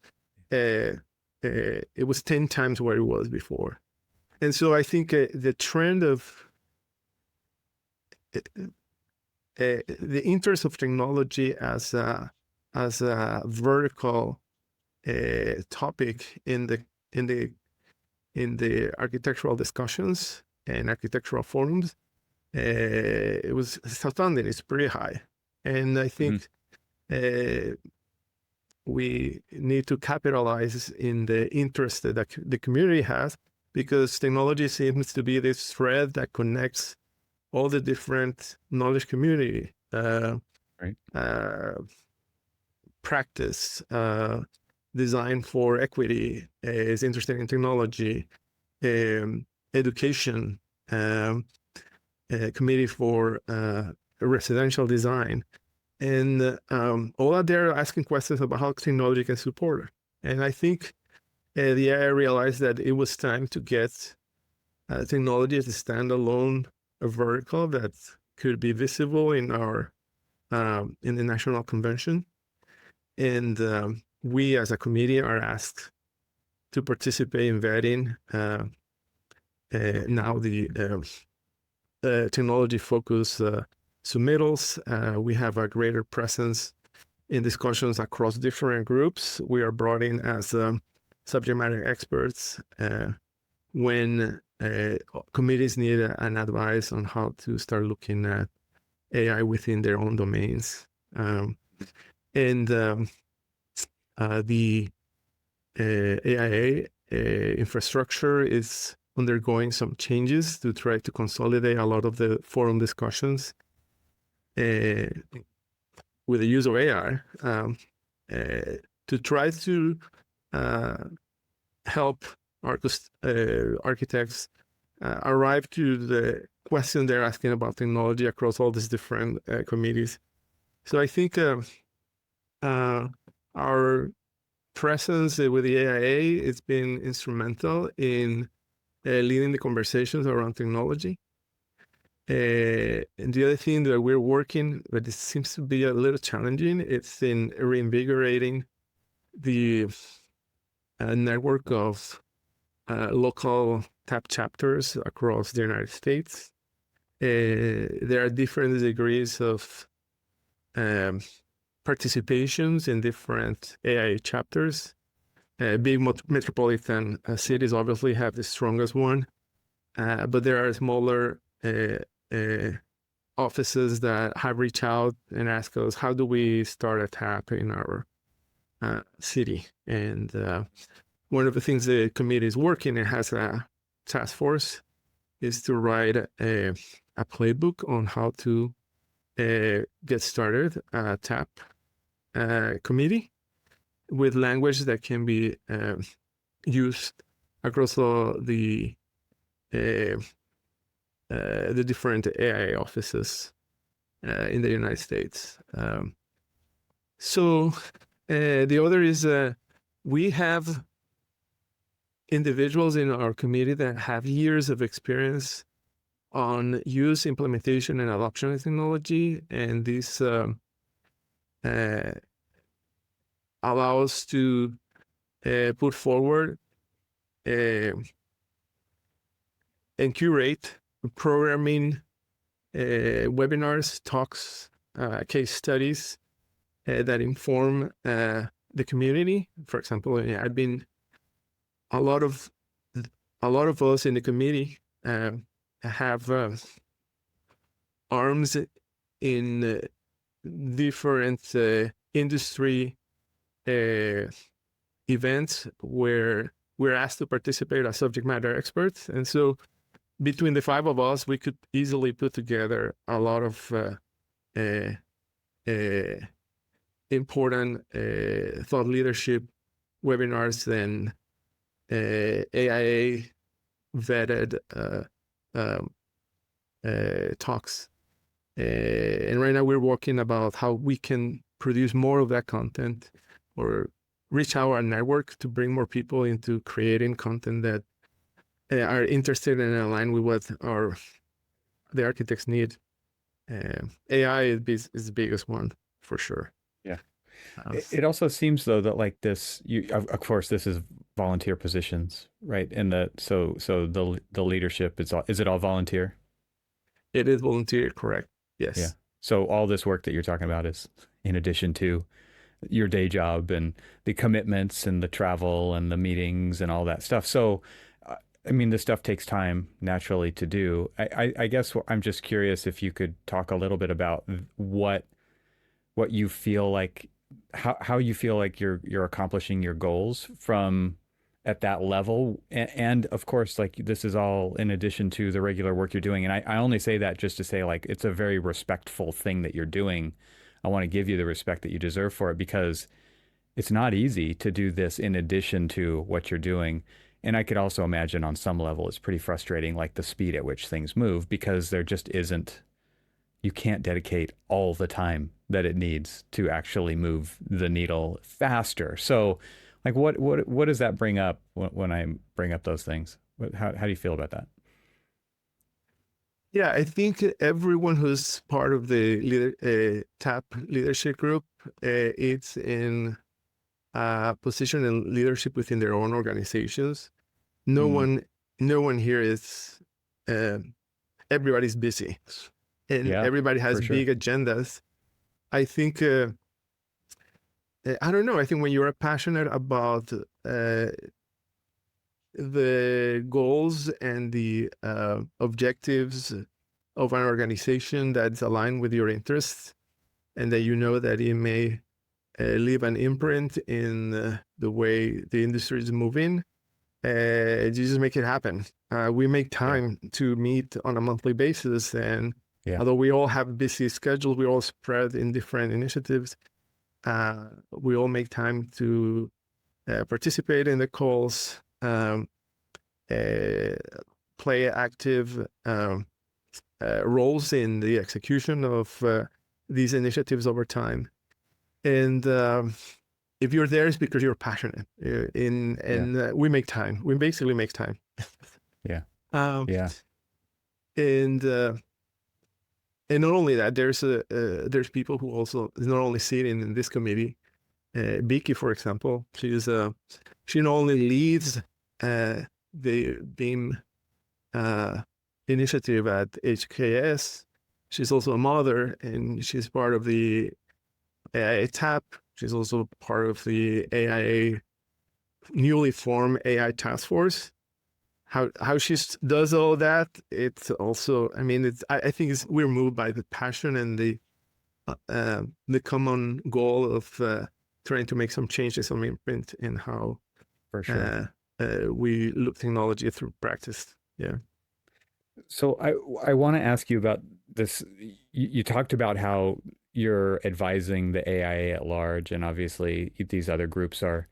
it was 10 times where it was before. And so I think the trend of the interest of technology as a vertical topic in the architectural discussions and architectural forums, it was astounding. It's pretty high. And I think we need to capitalize in the interest that the community has, because technology seems to be this thread that connects all the different knowledge community, practice, design for equity is interested in technology, education, committee for residential design. And all out there asking questions about how technology can support it. And I think the AI realized that it was time to get technology as a standalone vertical that could be visible in our in the national convention. And we as a committee are asked to participate in vetting now the technology focus submittals. We have a greater presence in discussions across different groups. We are brought in as subject matter experts when committees need an advice on how to start looking at AI within their own domains. The AIA infrastructure is undergoing some changes to try to consolidate a lot of the forum discussions with the use of AI to try to help architects arrive to the question they're asking about technology across all these different committees. So I think our presence with the AIA has been instrumental in leading the conversations around technology. And the other thing that we're working, but it seems to be a little challenging, it's in reinvigorating the network of local TAP chapters across the United States. There are different degrees of participations in different AIA chapters. Big metropolitan cities obviously have the strongest one, but there are smaller offices that have reached out and asked us, how do we start a TAP in our city? And one of the things the committee is working and has a task force is to write a playbook on how to get started a TAP committee with language that can be used across the different AI offices in the United States. So the other is we have individuals in our community that have years of experience on use, implementation, and adoption of technology, and this allow us to put forward and curate programming webinars, talks, case studies that inform the community. For example, I've been a lot of us in the committee have arms in different industry events where we're asked to participate as subject matter experts. And so between the five of us, we could easily put together a lot of important thought leadership webinars and AIA vetted talks. And right now we're working about how we can produce more of that content or reach our network to bring more people into creating content that are interested and aligned with what the architects need. AI is the biggest one for sure. Yeah. It also seems though that like this, of course, this is volunteer positions, right? And so the leadership is it all volunteer? It is volunteer, correct? Yes. Yeah. So all this work that you're talking about is in addition to your day job and the commitments and the travel and the meetings and all that stuff. So, I mean, this stuff takes time naturally to do. I guess I'm just curious if you could talk a little bit about what you feel like, how you feel like you're accomplishing your goals from at that level. And of course, like this is all in addition to the regular work you're doing. And I only say that just to say like, it's a very respectful thing that you're doing. I want to give you the respect that you deserve for it because it's not easy to do this in addition to what you're doing. And I could also imagine on some level, it's pretty frustrating, like the speed at which things move, because there just isn't, you can't dedicate all the time that it needs to actually move the needle faster. So like, what does that bring up when I bring up those things? How do you feel about that? Yeah, I think everyone who's part of the TAP leadership group, it's in a position in leadership within their own organizations. No one here is, everybody's busy and everybody has big agendas. I think, I don't know, I think when you're passionate about the goals and the objectives of an organization that's aligned with your interests, and that you know that it may leave an imprint in the way the industry is moving, you just make it happen. We make time to meet on a monthly basis, and although we all have busy schedules, we all spread in different initiatives, we all make time to participate in the calls, play active roles in the execution of these initiatives over time. And if you're there, it's because you're passionate. We make time. We basically make time. Yeah. And not only that, there's people who also not only sitting in this committee. Vicky, for example, she not only leads the BEAM initiative at HKS, she's also a mother, and she's part of the AIA TAP. She's also part of the AIA newly formed AI task force. How she does all that, it's also, I mean, I think we're moved by the passion and the common goal of trying to make some changes, some imprint in how we look technology through practice. Yeah. So I want to ask you about this. You talked about how you're advising the AIA at large, and obviously these other groups are,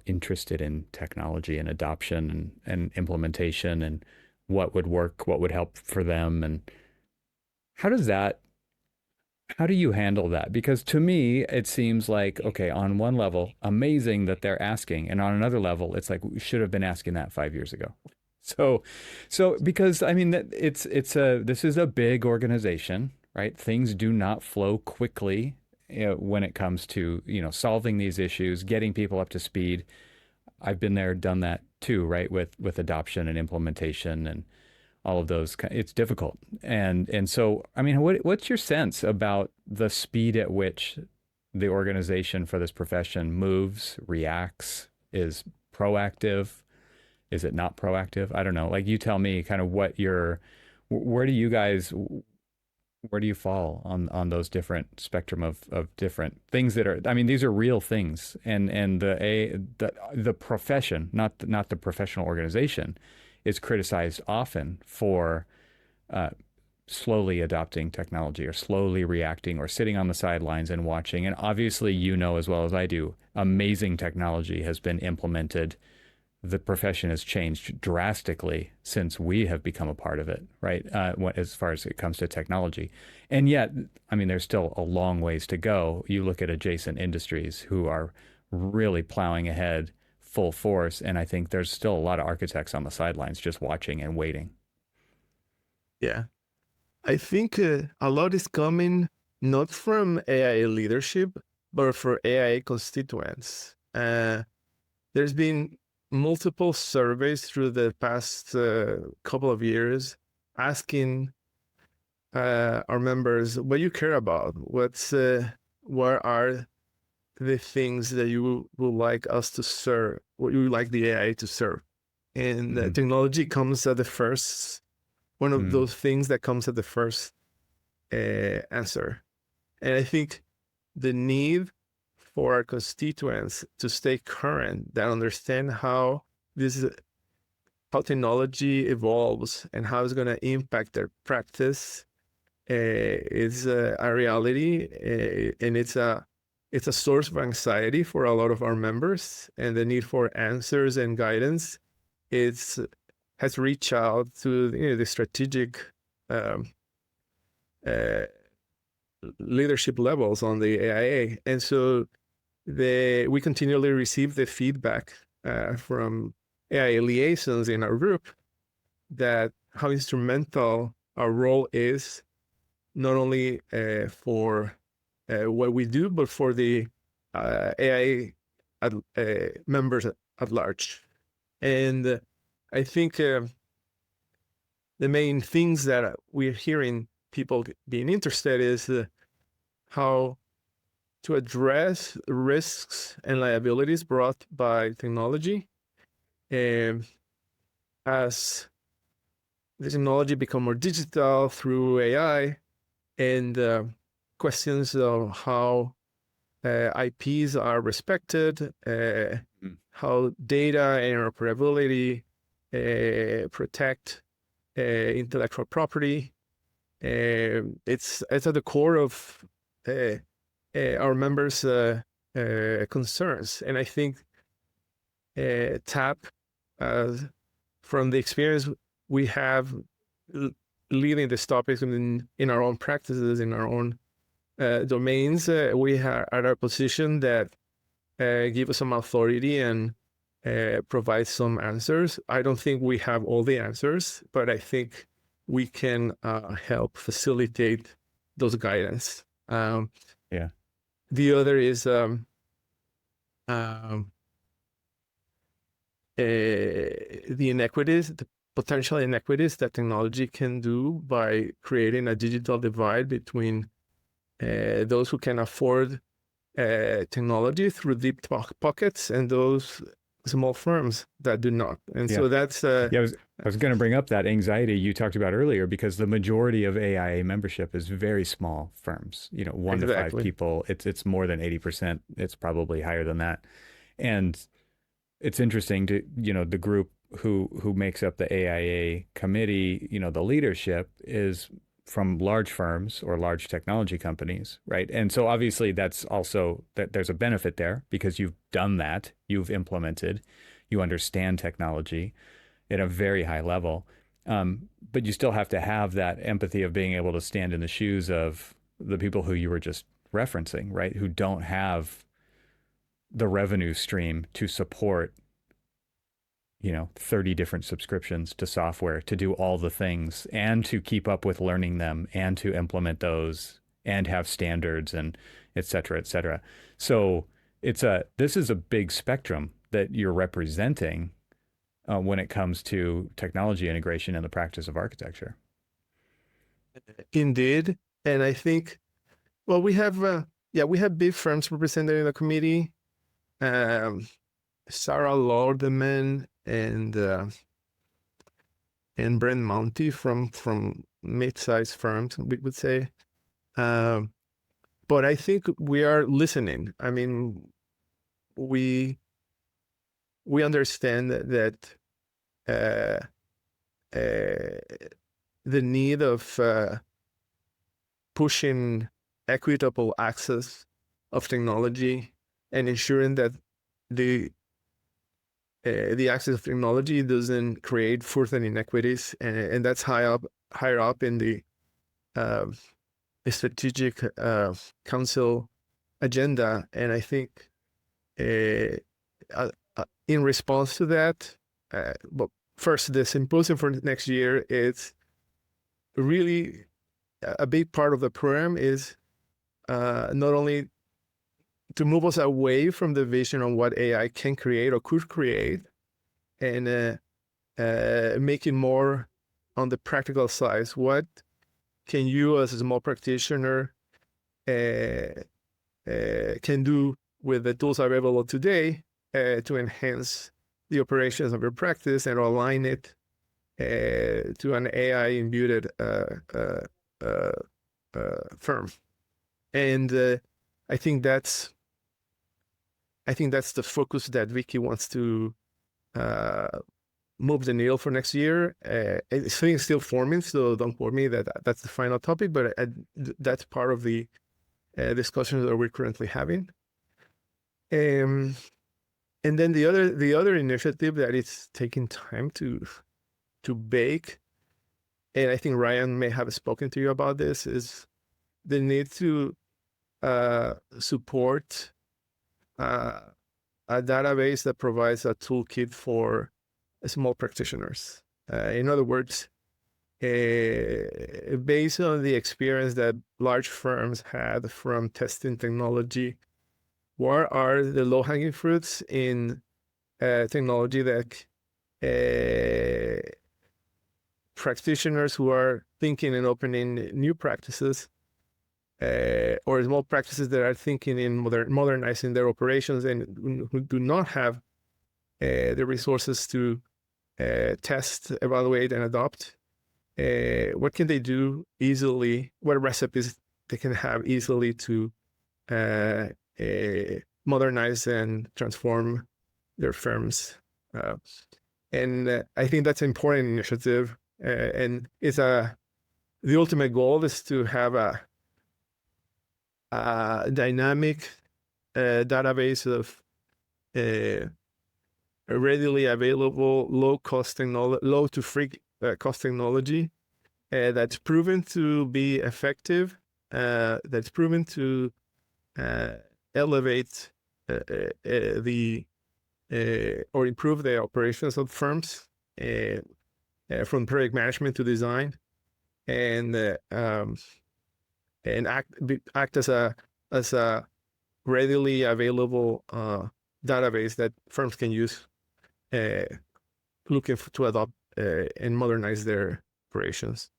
interested in technology and adoption and implementation and what would work, what would help for them. And how does that How do you handle that? Because to me, it seems like, okay, on one level, amazing that they're asking. And on another level, it's like we should have been asking that 5 years ago. So, because I mean, this is a big organization, right? Things do not flow quickly, when it comes to, solving these issues, getting people up to speed. I've been there, done that too, right? With adoption and implementation and all of those. It's difficult. And so, I mean, what's your sense about the speed at which the organization for this profession moves, reacts, is proactive? Is it not proactive? I don't know. Like, you tell me kind of where do you guys, where do you fall on those different spectrum of different things that are, I mean, these are real things. And the profession, not the professional organization, is criticized often for uh, slowly adopting technology or slowly reacting or sitting on the sidelines and watching. And obviously, as well as I do, amazing technology has been implemented. The profession has changed drastically since we have become a part of it, right? As far as it comes to technology. And yet, I mean, there's still a long ways to go. You look at adjacent industries who are really plowing ahead full force. And I think there's still a lot of architects on the sidelines just watching and waiting. Yeah. I think a lot is coming not from AIA leadership, but for AIA constituents. There's been multiple surveys through the past couple of years asking our members what you care about, what are the things that you would like us to serve, what you would like the AI to serve. And Mm-hmm. technology comes at the first, one of those things that comes at the first answer. And I think the need for our constituents to stay current, that understand how technology evolves and how it's going to impact their practice is a reality, and it's a source of anxiety for a lot of our members. And the need for answers and guidance has reached out to the strategic um, uh, leadership levels on the AIA, and so we continually receive the feedback from AIA liaisons in our group that how instrumental our role is, not only for what we do, but for the AIA members at large. And I think the main things that we're hearing people being interested is how to address risks and liabilities brought by technology. As the technology become more digital through AI, and questions of how IPs are respected, how data and interoperability protect intellectual property. It's at the core of our members' concerns. And I think TAP, from the experience we have leading this topic in our own practices, in our own domains, we are at a position that give us some authority and provide some answers. I don't think we have all the answers, but I think we can help facilitate those guidance. Yeah. The other is the inequities, the potential inequities that technology can do by creating a digital divide between those who can afford technology through deep pockets and those small firms that do not. And so that's I was going to bring up that anxiety you talked about earlier, because the majority of AIA membership is very small firms, 1 to 5 people. It's more than 80%. It's probably higher than that. And it's interesting to, the group who makes up the AIA committee, the leadership is from large firms or large technology companies, right? And so obviously that's also that there's a benefit there because you've done that, you've implemented, you understand technology at a very high level. But you still have to have that empathy of being able to stand in the shoes of the people who you were just referencing, right? Who don't have the revenue stream to support 30 different subscriptions to software to do all the things and to keep up with learning them and to implement those and have standards and et cetera, et cetera. So this is a big spectrum that you're representing when it comes to technology integration and the practice of architecture. Indeed. And I think, well, we have big firms represented in the committee. Sarah Lordeman and Brent Monty from mid-sized firms, we would say. But I think we are listening. I mean, we understand that the need of pushing equitable access of technology and ensuring that the access of technology doesn't create further inequities, and that's higher up in the strategic council agenda. And I think in response to that, but first, the symposium for next year is really a big part of the program is not only to move us away from the vision on what AI can create or could create, and make it more on the practical side. What can you, as a small practitioner, can do with the tools available today to enhance the operations of your practice and align it to an AI-imbued firm? And I think that's the focus that Vicky wants to move the needle for next year. It's still forming, so don't quote me that that's the final topic, but that's part of the discussions that we're currently having. And then the other initiative that is taking time to bake, and I think Ryan may have spoken to you about this, is the need to support a database that provides a toolkit for small practitioners. In other words, based on the experience that large firms had from testing technology, what are the low-hanging fruits in technology that practitioners who are thinking and opening new practices, or small practices that are thinking in modernizing their operations and who do not have the resources to test, evaluate, and adopt, what can they do easily? What recipes they can have easily to modernize and transform their firms? And I think that's an important initiative. And it's the ultimate goal is to have a dynamic database of readily available, low to free cost technology that's proven to be effective, that's proven to elevate or improve the operations of firms, from project management to design, and act as a readily available database that firms can use looking to adopt and modernize their operations.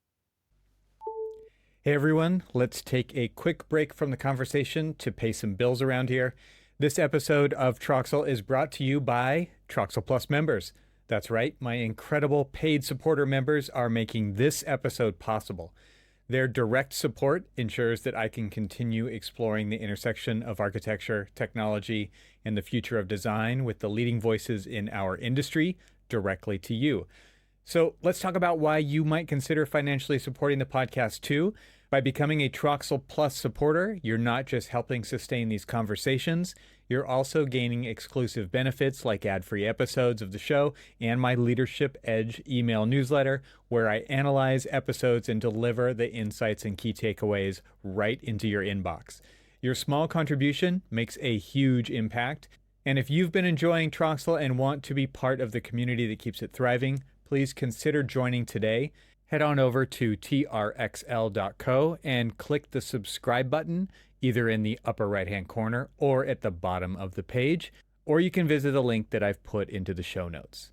Hey everyone, let's take a quick break from the conversation to pay some bills around here. This episode of TRXL is brought to you by TRXL Plus members. That's right, my incredible paid supporter members are making this episode possible. Their direct support ensures that I can continue exploring the intersection of architecture, technology, and the future of design with the leading voices in our industry directly to you. So let's talk about why you might consider financially supporting the podcast too. By becoming a Troxel Plus supporter, you're not just helping sustain these conversations, you're also gaining exclusive benefits like ad-free episodes of the show and my Leadership Edge email newsletter, where I analyze episodes and deliver the insights and key takeaways right into your inbox. Your small contribution makes a huge impact. And if you've been enjoying Troxel and want to be part of the community that keeps it thriving, please consider joining today. Head on over to trxl.co and click the subscribe button either in the upper right-hand corner or at the bottom of the page, or you can visit the link that I've put into the show notes.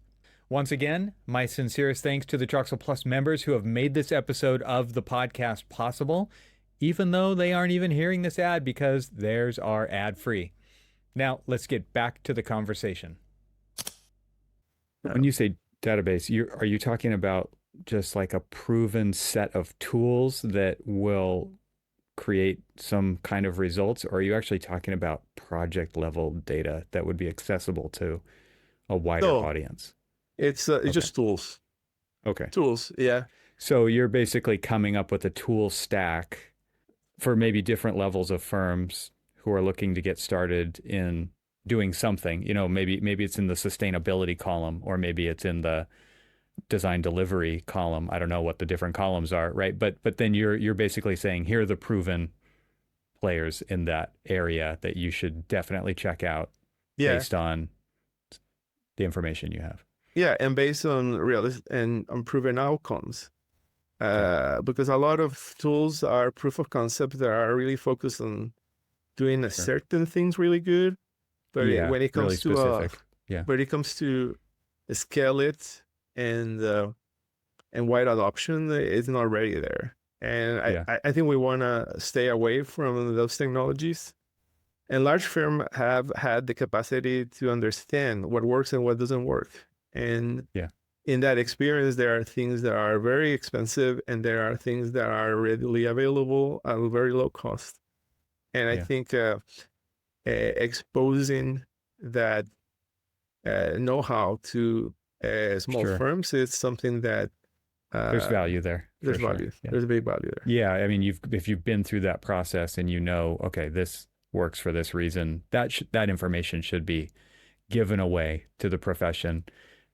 Once again, my sincerest thanks to the Troxel Plus members who have made this episode of the podcast possible, even though they aren't even hearing this ad because theirs are ad-free. Now, let's get back to the conversation. When you say database, are you talking about just like a proven set of tools that will create some kind of results, or are you actually talking about project level data that would be accessible to a wider audience? It's just tools. Okay. Tools, yeah. So you're basically coming up with a tool stack for maybe different levels of firms who are looking to get started in doing something. Maybe it's in the sustainability column, or maybe it's in the design delivery column. I don't know what the different columns are, right? But then you're basically saying, here are the proven players in that area that you should definitely check out based on the information you have. Yeah, and based on and on proven outcomes. Because a lot of tools are proof of concept that are really focused on doing a certain things really good. But when it comes really to specific. but it comes to scale it and wide adoption, it's not ready there. And I think we want to stay away from those technologies. And large firms have had the capacity to understand what works and what doesn't work. And in that experience, there are things that are very expensive and there are things that are readily available at a very low cost. And I think exposing that know-how to small firms is something that there's value there. There's value. Yeah. There's a big value there. Yeah, I mean, if you've been through that process and okay, this works for this reason, that information should be given away to the profession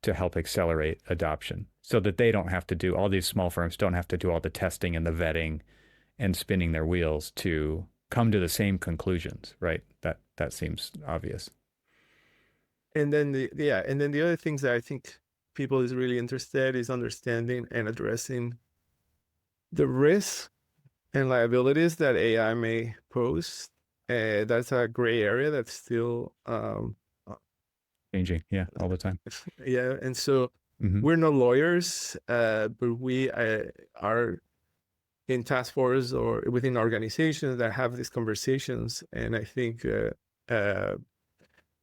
to help accelerate adoption, so that they don't have to do, all these small firms don't have to do all the testing and the vetting and spinning their wheels to come to the same conclusions, right? That seems obvious. And then the other things that I think people is really interested is understanding and addressing the risks and liabilities that AI may pose. That's a gray area that's still changing, all the time. Yeah, and so we're not lawyers, but we are in task force or within organizations that have these conversations. And I think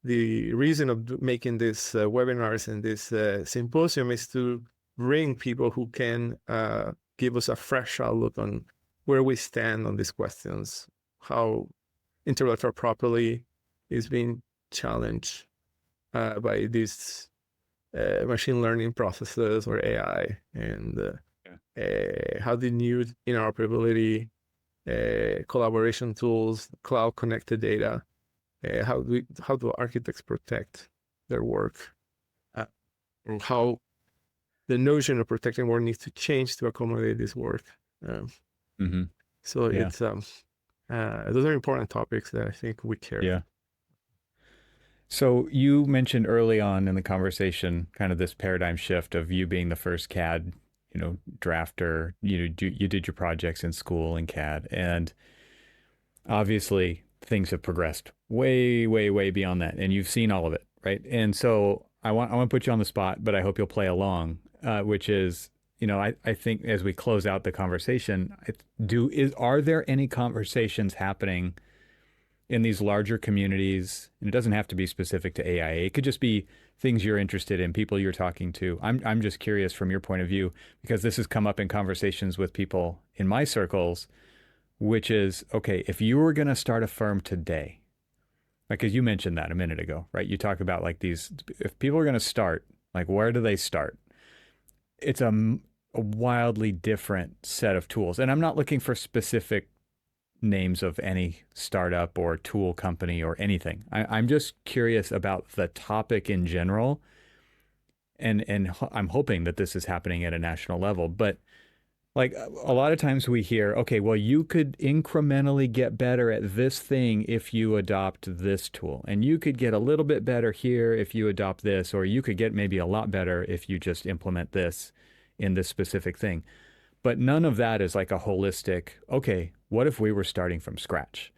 the reason of making these webinars and this symposium is to bring people who can give us a fresh outlook on where we stand on these questions, how intellectual property is being challenged by these machine learning processes or AI, and how the new interoperability, collaboration tools, cloud connected data, how do architects protect their work, and how the notion of protecting work needs to change to accommodate this work. So it's those are important topics that I think we care. Yeah. So you mentioned early on in the conversation kind of this paradigm shift of you being the first CAD, drafter. You did your projects in school in CAD, and obviously things have progressed way, way, way beyond that, and you've seen all of it, right? And so I want to put you on the spot, but I hope you'll play along, which is, I think as we close out the conversation, are there any conversations happening in these larger communities? And it doesn't have to be specific to AIA. It could just be things you're interested in, people you're talking to. I'm just curious from your point of view, because this has come up in conversations with people in my circles, which is, okay, if you were going to start a firm today, like, as you mentioned that a minute ago, right? You talk about like if people are going to start, like, where do they start? It's a wildly different set of tools. And I'm not looking for specific names of any startup or tool company or anything. I'm just curious about the topic in general. And I'm hoping that this is happening at a national level. But like a lot of times we hear, okay, well, you could incrementally get better at this thing if you adopt this tool. And you could get a little bit better here if you adopt this, or you could get maybe a lot better if you just implement this in this specific thing. But none of that is like a holistic, okay, what if we were starting from scratch?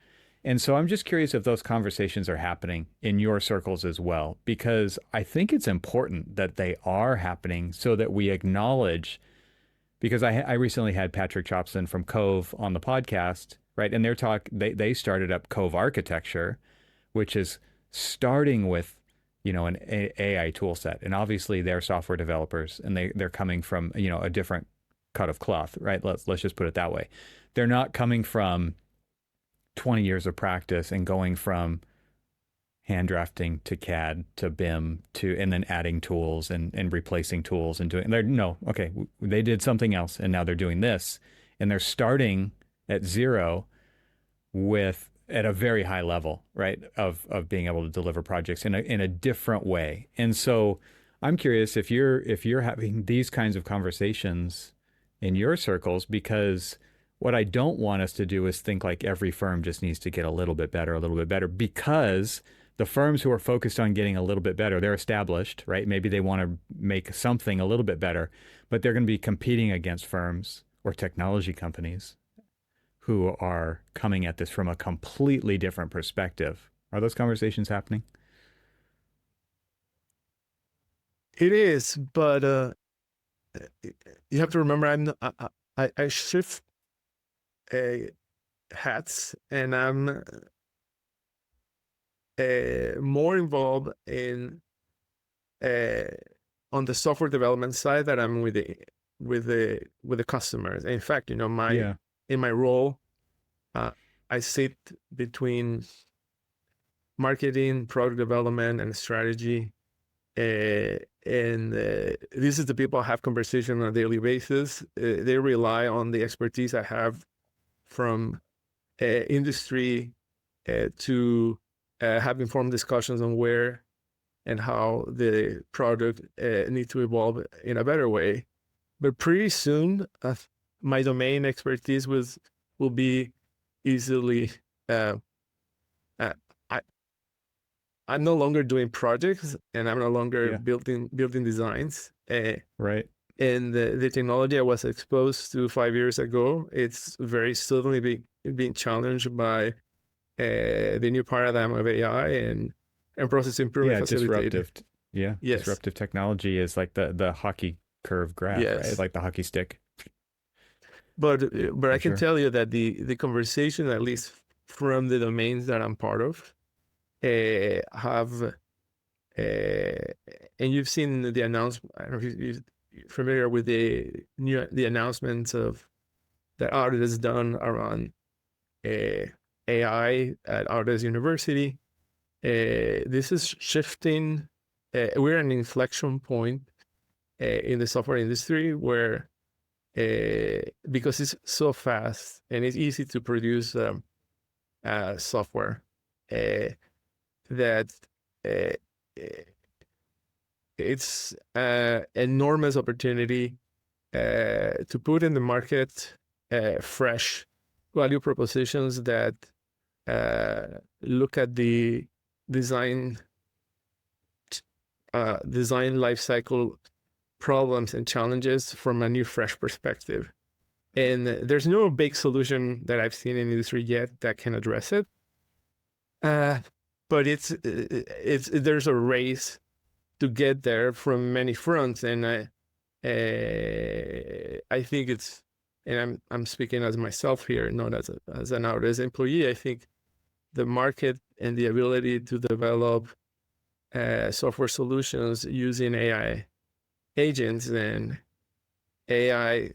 And so I'm just curious if those conversations are happening in your circles as well, because I think it's important that they are happening so that we acknowledge, because I recently had Patrick Chopson from Cove on the podcast, right? And they started up Cove Architecture, which is starting with, an AI tool set. And obviously they're software developers and they're coming from, a different cut of cloth, right? Let's just put it that way. They're not coming from 20 years of practice and going from hand drafting to CAD to BIM and then adding tools and replacing tools and they did something else and now they're doing this, and they're starting at zero at a very high level, right? Of being able to deliver projects in a different way. And so I'm curious if you're having these kinds of conversations in your circles, because what I don't want us to do is think like every firm just needs to get a little bit better, because the firms who are focused on getting a little bit better, they're established, right? Maybe they want to make something a little bit better, but they're going to be competing against firms or technology companies who are coming at this from a completely different perspective. Are those conversations happening? It is, but you have to remember, I shift hats, and I'm more involved in on the software development side that I'm with the customers. In fact, in my role, I sit between marketing, product development, and strategy. And this is the people I have conversation on a daily basis. They rely on the expertise I have from industry to have informed discussions on where and how the product needs to evolve in a better way. But pretty soon, my domain expertise will be easily. I'm no longer doing projects, and I'm no longer building designs. Right. And the technology I was exposed to 5 years ago, it's very suddenly being challenged by the new paradigm of AI and process improvement facilitated. Yes. Disruptive technology is like the hockey curve graph, right? Like the hockey stick. But I can tell you that the conversation, at least from the domains that I'm part of, have and you've seen the announcement. I don't know if you're familiar with the announcements of that Autodesk has done around AI at Autodesk University. This is shifting. We're at an inflection point in the software industry where, because it's so fast and it's easy to produce software, that it's an enormous opportunity to put in the market fresh value propositions that look at the design life cycle problems and challenges from a new, fresh perspective. And there's no big solution that I've seen in the industry yet that can address it. But there's a race to get there from many fronts, and I think it's, and I'm speaking as myself here, not as an Autodesk employee. I think the market and the ability to develop software solutions using AI agents and AI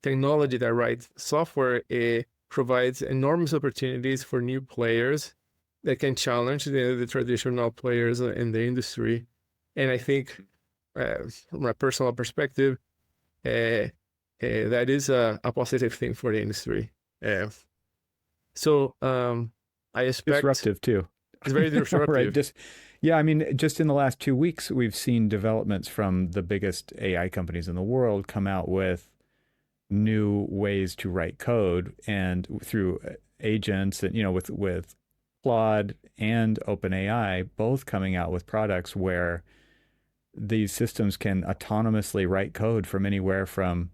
technology that writes software, it provides enormous opportunities for new players that can challenge the traditional players in the industry. And I think, from a personal perspective, that is a positive thing for the industry. So I expect Disruptive too. it's very disruptive. Right. Just in the last 2 weeks, we've seen developments from the biggest AI companies in the world come out with new ways to write code, and through agents, and with Flad and OpenAI both coming out with products where these systems can autonomously write code from anywhere from,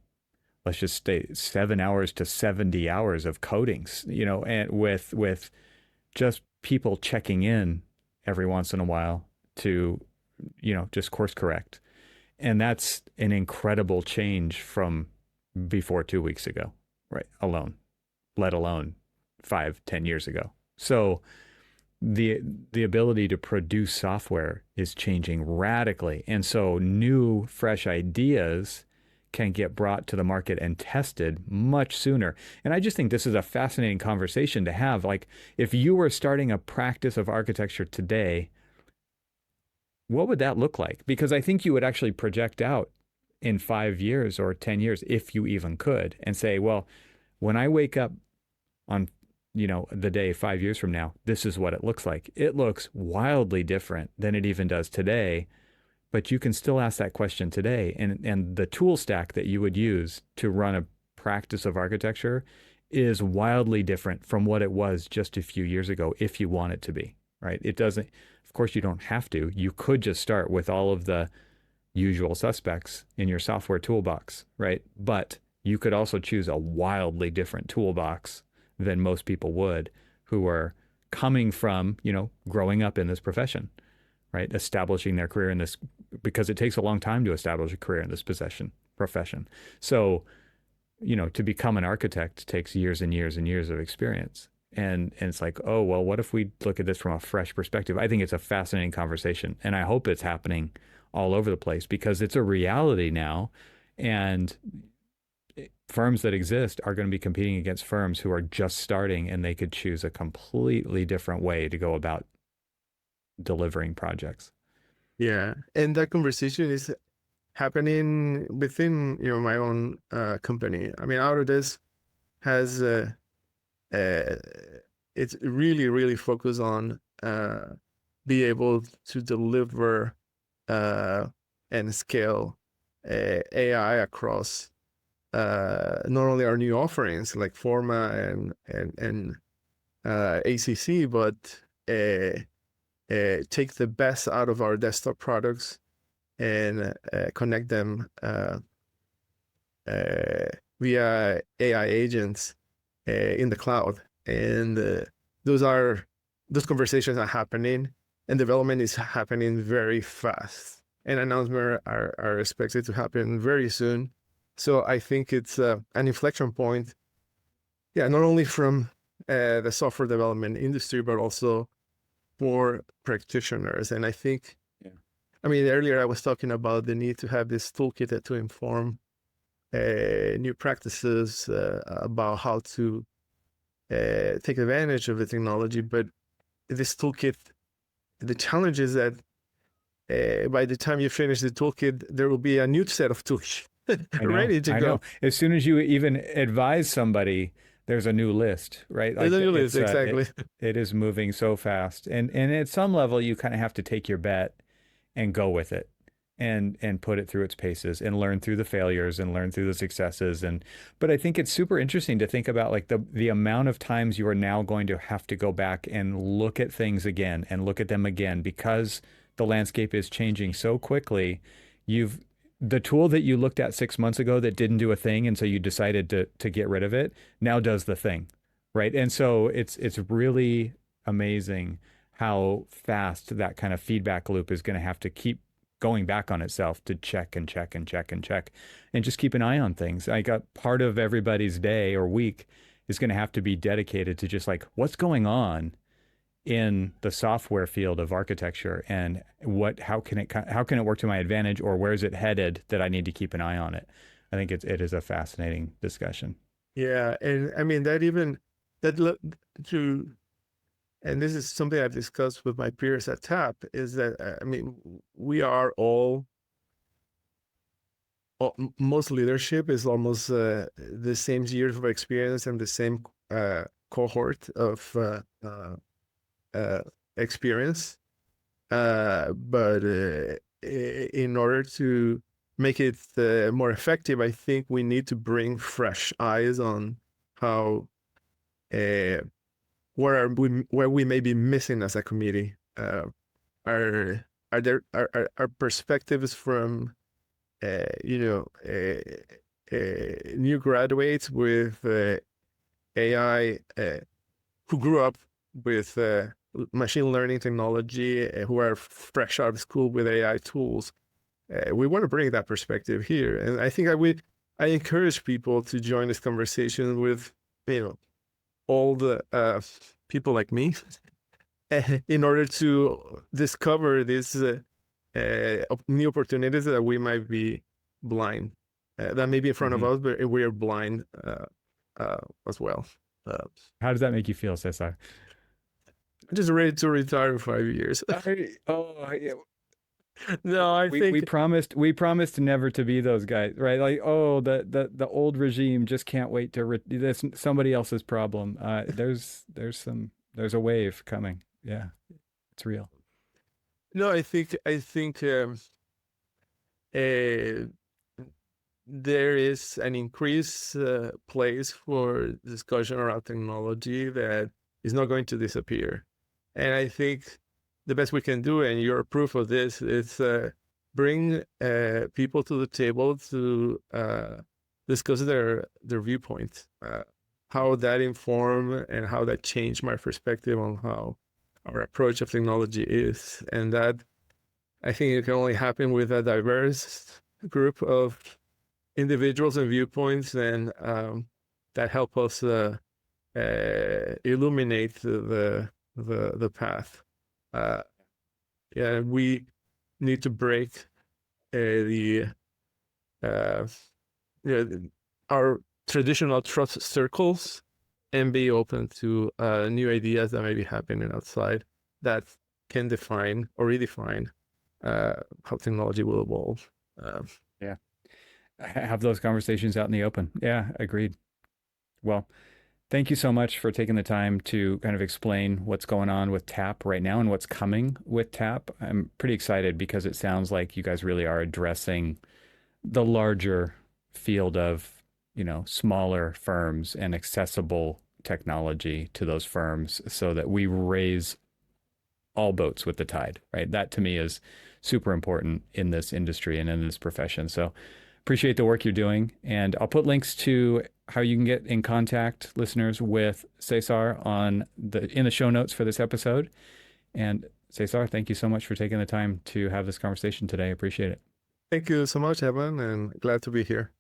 let's just say, 7 hours to 70 hours of codings, and with just people checking in every once in a while to, just course correct. And that's an incredible change from before 2 weeks ago, right? Let alone 5, 10 years ago. So the ability to produce software is changing radically. And so new, fresh ideas can get brought to the market and tested much sooner. And I just think this is a fascinating conversation to have. Like, if you were starting a practice of architecture today, what would that look like? Because I think you would actually project out in 5 years or 10 years, if you even could, and say, well, when I wake up on, the day 5 years from now, this is what it looks like. It looks wildly different than it even does today. But you can still ask that question today. And the tool stack that you would use to run a practice of architecture is wildly different from what it was just a few years ago, if you want it to be, right? It doesn't, of course, you don't have to. You could just start with all of the usual suspects in your software toolbox, right? But you could also choose a wildly different toolbox than most people would, who are coming from, growing up in this profession, right? Establishing their career in this, because it takes a long time to establish a career in this profession. So, to become an architect takes years and years and years of experience. And it's like, oh, well, what if we look at this from a fresh perspective? I think it's a fascinating conversation, and I hope it's happening all over the place, because it's a reality now. And firms that exist are going to be competing against firms who are just starting, and they could choose a completely different way to go about delivering projects. Yeah, and that conversation is happening within my own company. I mean, Autodesk has it's really focused on be able to deliver and scale AI across not only our new offerings like Forma and ACC, but take the best out of our desktop products and connect them via AI agents in the cloud. And those conversations are happening, and development is happening very fast. And announcements are expected to happen very soon. So I think it's an inflection point, not only from the software development industry, but also for practitioners. And I think, earlier I was talking about the need to have this toolkit to inform new practices about how to take advantage of the technology. But this toolkit, the challenge is that by the time you finish the toolkit, there will be a new set of tools ready to go. As soon as you even advise somebody, there's a new list, right? There's a new list, exactly. It is moving so fast. And at some level, you kind of have to take your bet and go with it, and put it through its paces, and learn through the failures and learn through the successes. But I think it's super interesting to think about, like, the amount of times you are now going to have to go back and look at things again and look at them again, because the landscape is changing so quickly. The tool that you looked at 6 months ago that didn't do a thing, and so you decided to get rid of it, now does the thing, right? And so it's really amazing how fast that kind of feedback loop is going to have to keep going back on itself to check and check and check and check, and just keep an eye on things. Like, a part of everybody's day or week is going to have to be dedicated to just like, what's going on in the software field of architecture, and how can it work to my advantage, or where is it headed that I need to keep an eye on it? I think it is a fascinating discussion. Yeah, and and this is something I've discussed with my peers at TAP, is that we are all most leadership is almost the same years of experience and the same cohort of experience. But in order to make it more effective, I think we need to bring fresh eyes on how where we may be missing as a committee. Are perspectives from new graduates with AI who grew up with machine learning technology, who are fresh out of school with AI tools. We want to bring that perspective here, and I think I encourage people to join this conversation with all the people like me in order to discover these new opportunities that we might be blind, that may be in front of us, but we are blind as well. How does that make you feel, Cesar? I'm just ready to retire in 5 years. No, I think we promised never to be those guys, right? Like, oh, the old regime just can't wait to that's somebody else's problem. There's a wave coming. Yeah, it's real. No, I think there is an increased place for discussion around technology that is not going to disappear. And I think the best we can do, and you're proof of this, is bring people to the table to discuss their viewpoints, how that informed and how that changed my perspective on how our approach of technology is. And that, I think it can only happen with a diverse group of individuals and viewpoints, and that help us illuminate the path. Yeah, we need to break our traditional trust circles and be open to new ideas that may be happening outside that can define or redefine how technology will evolve. Yeah. Have those conversations out in the open. Yeah, agreed. Well, thank you so much for taking the time to kind of explain what's going on with TAP right now and what's coming with TAP. I'm pretty excited because it sounds like you guys really are addressing the larger field of, smaller firms and accessible technology to those firms so that we raise all boats with the tide, right? That to me is super important in this industry and in this profession. So appreciate the work you're doing. And I'll put links to how you can get in contact, listeners, with Cesar in the show notes for this episode. And Cesar, thank you so much for taking the time to have this conversation today. I appreciate it. Thank you so much, Evan, and glad to be here.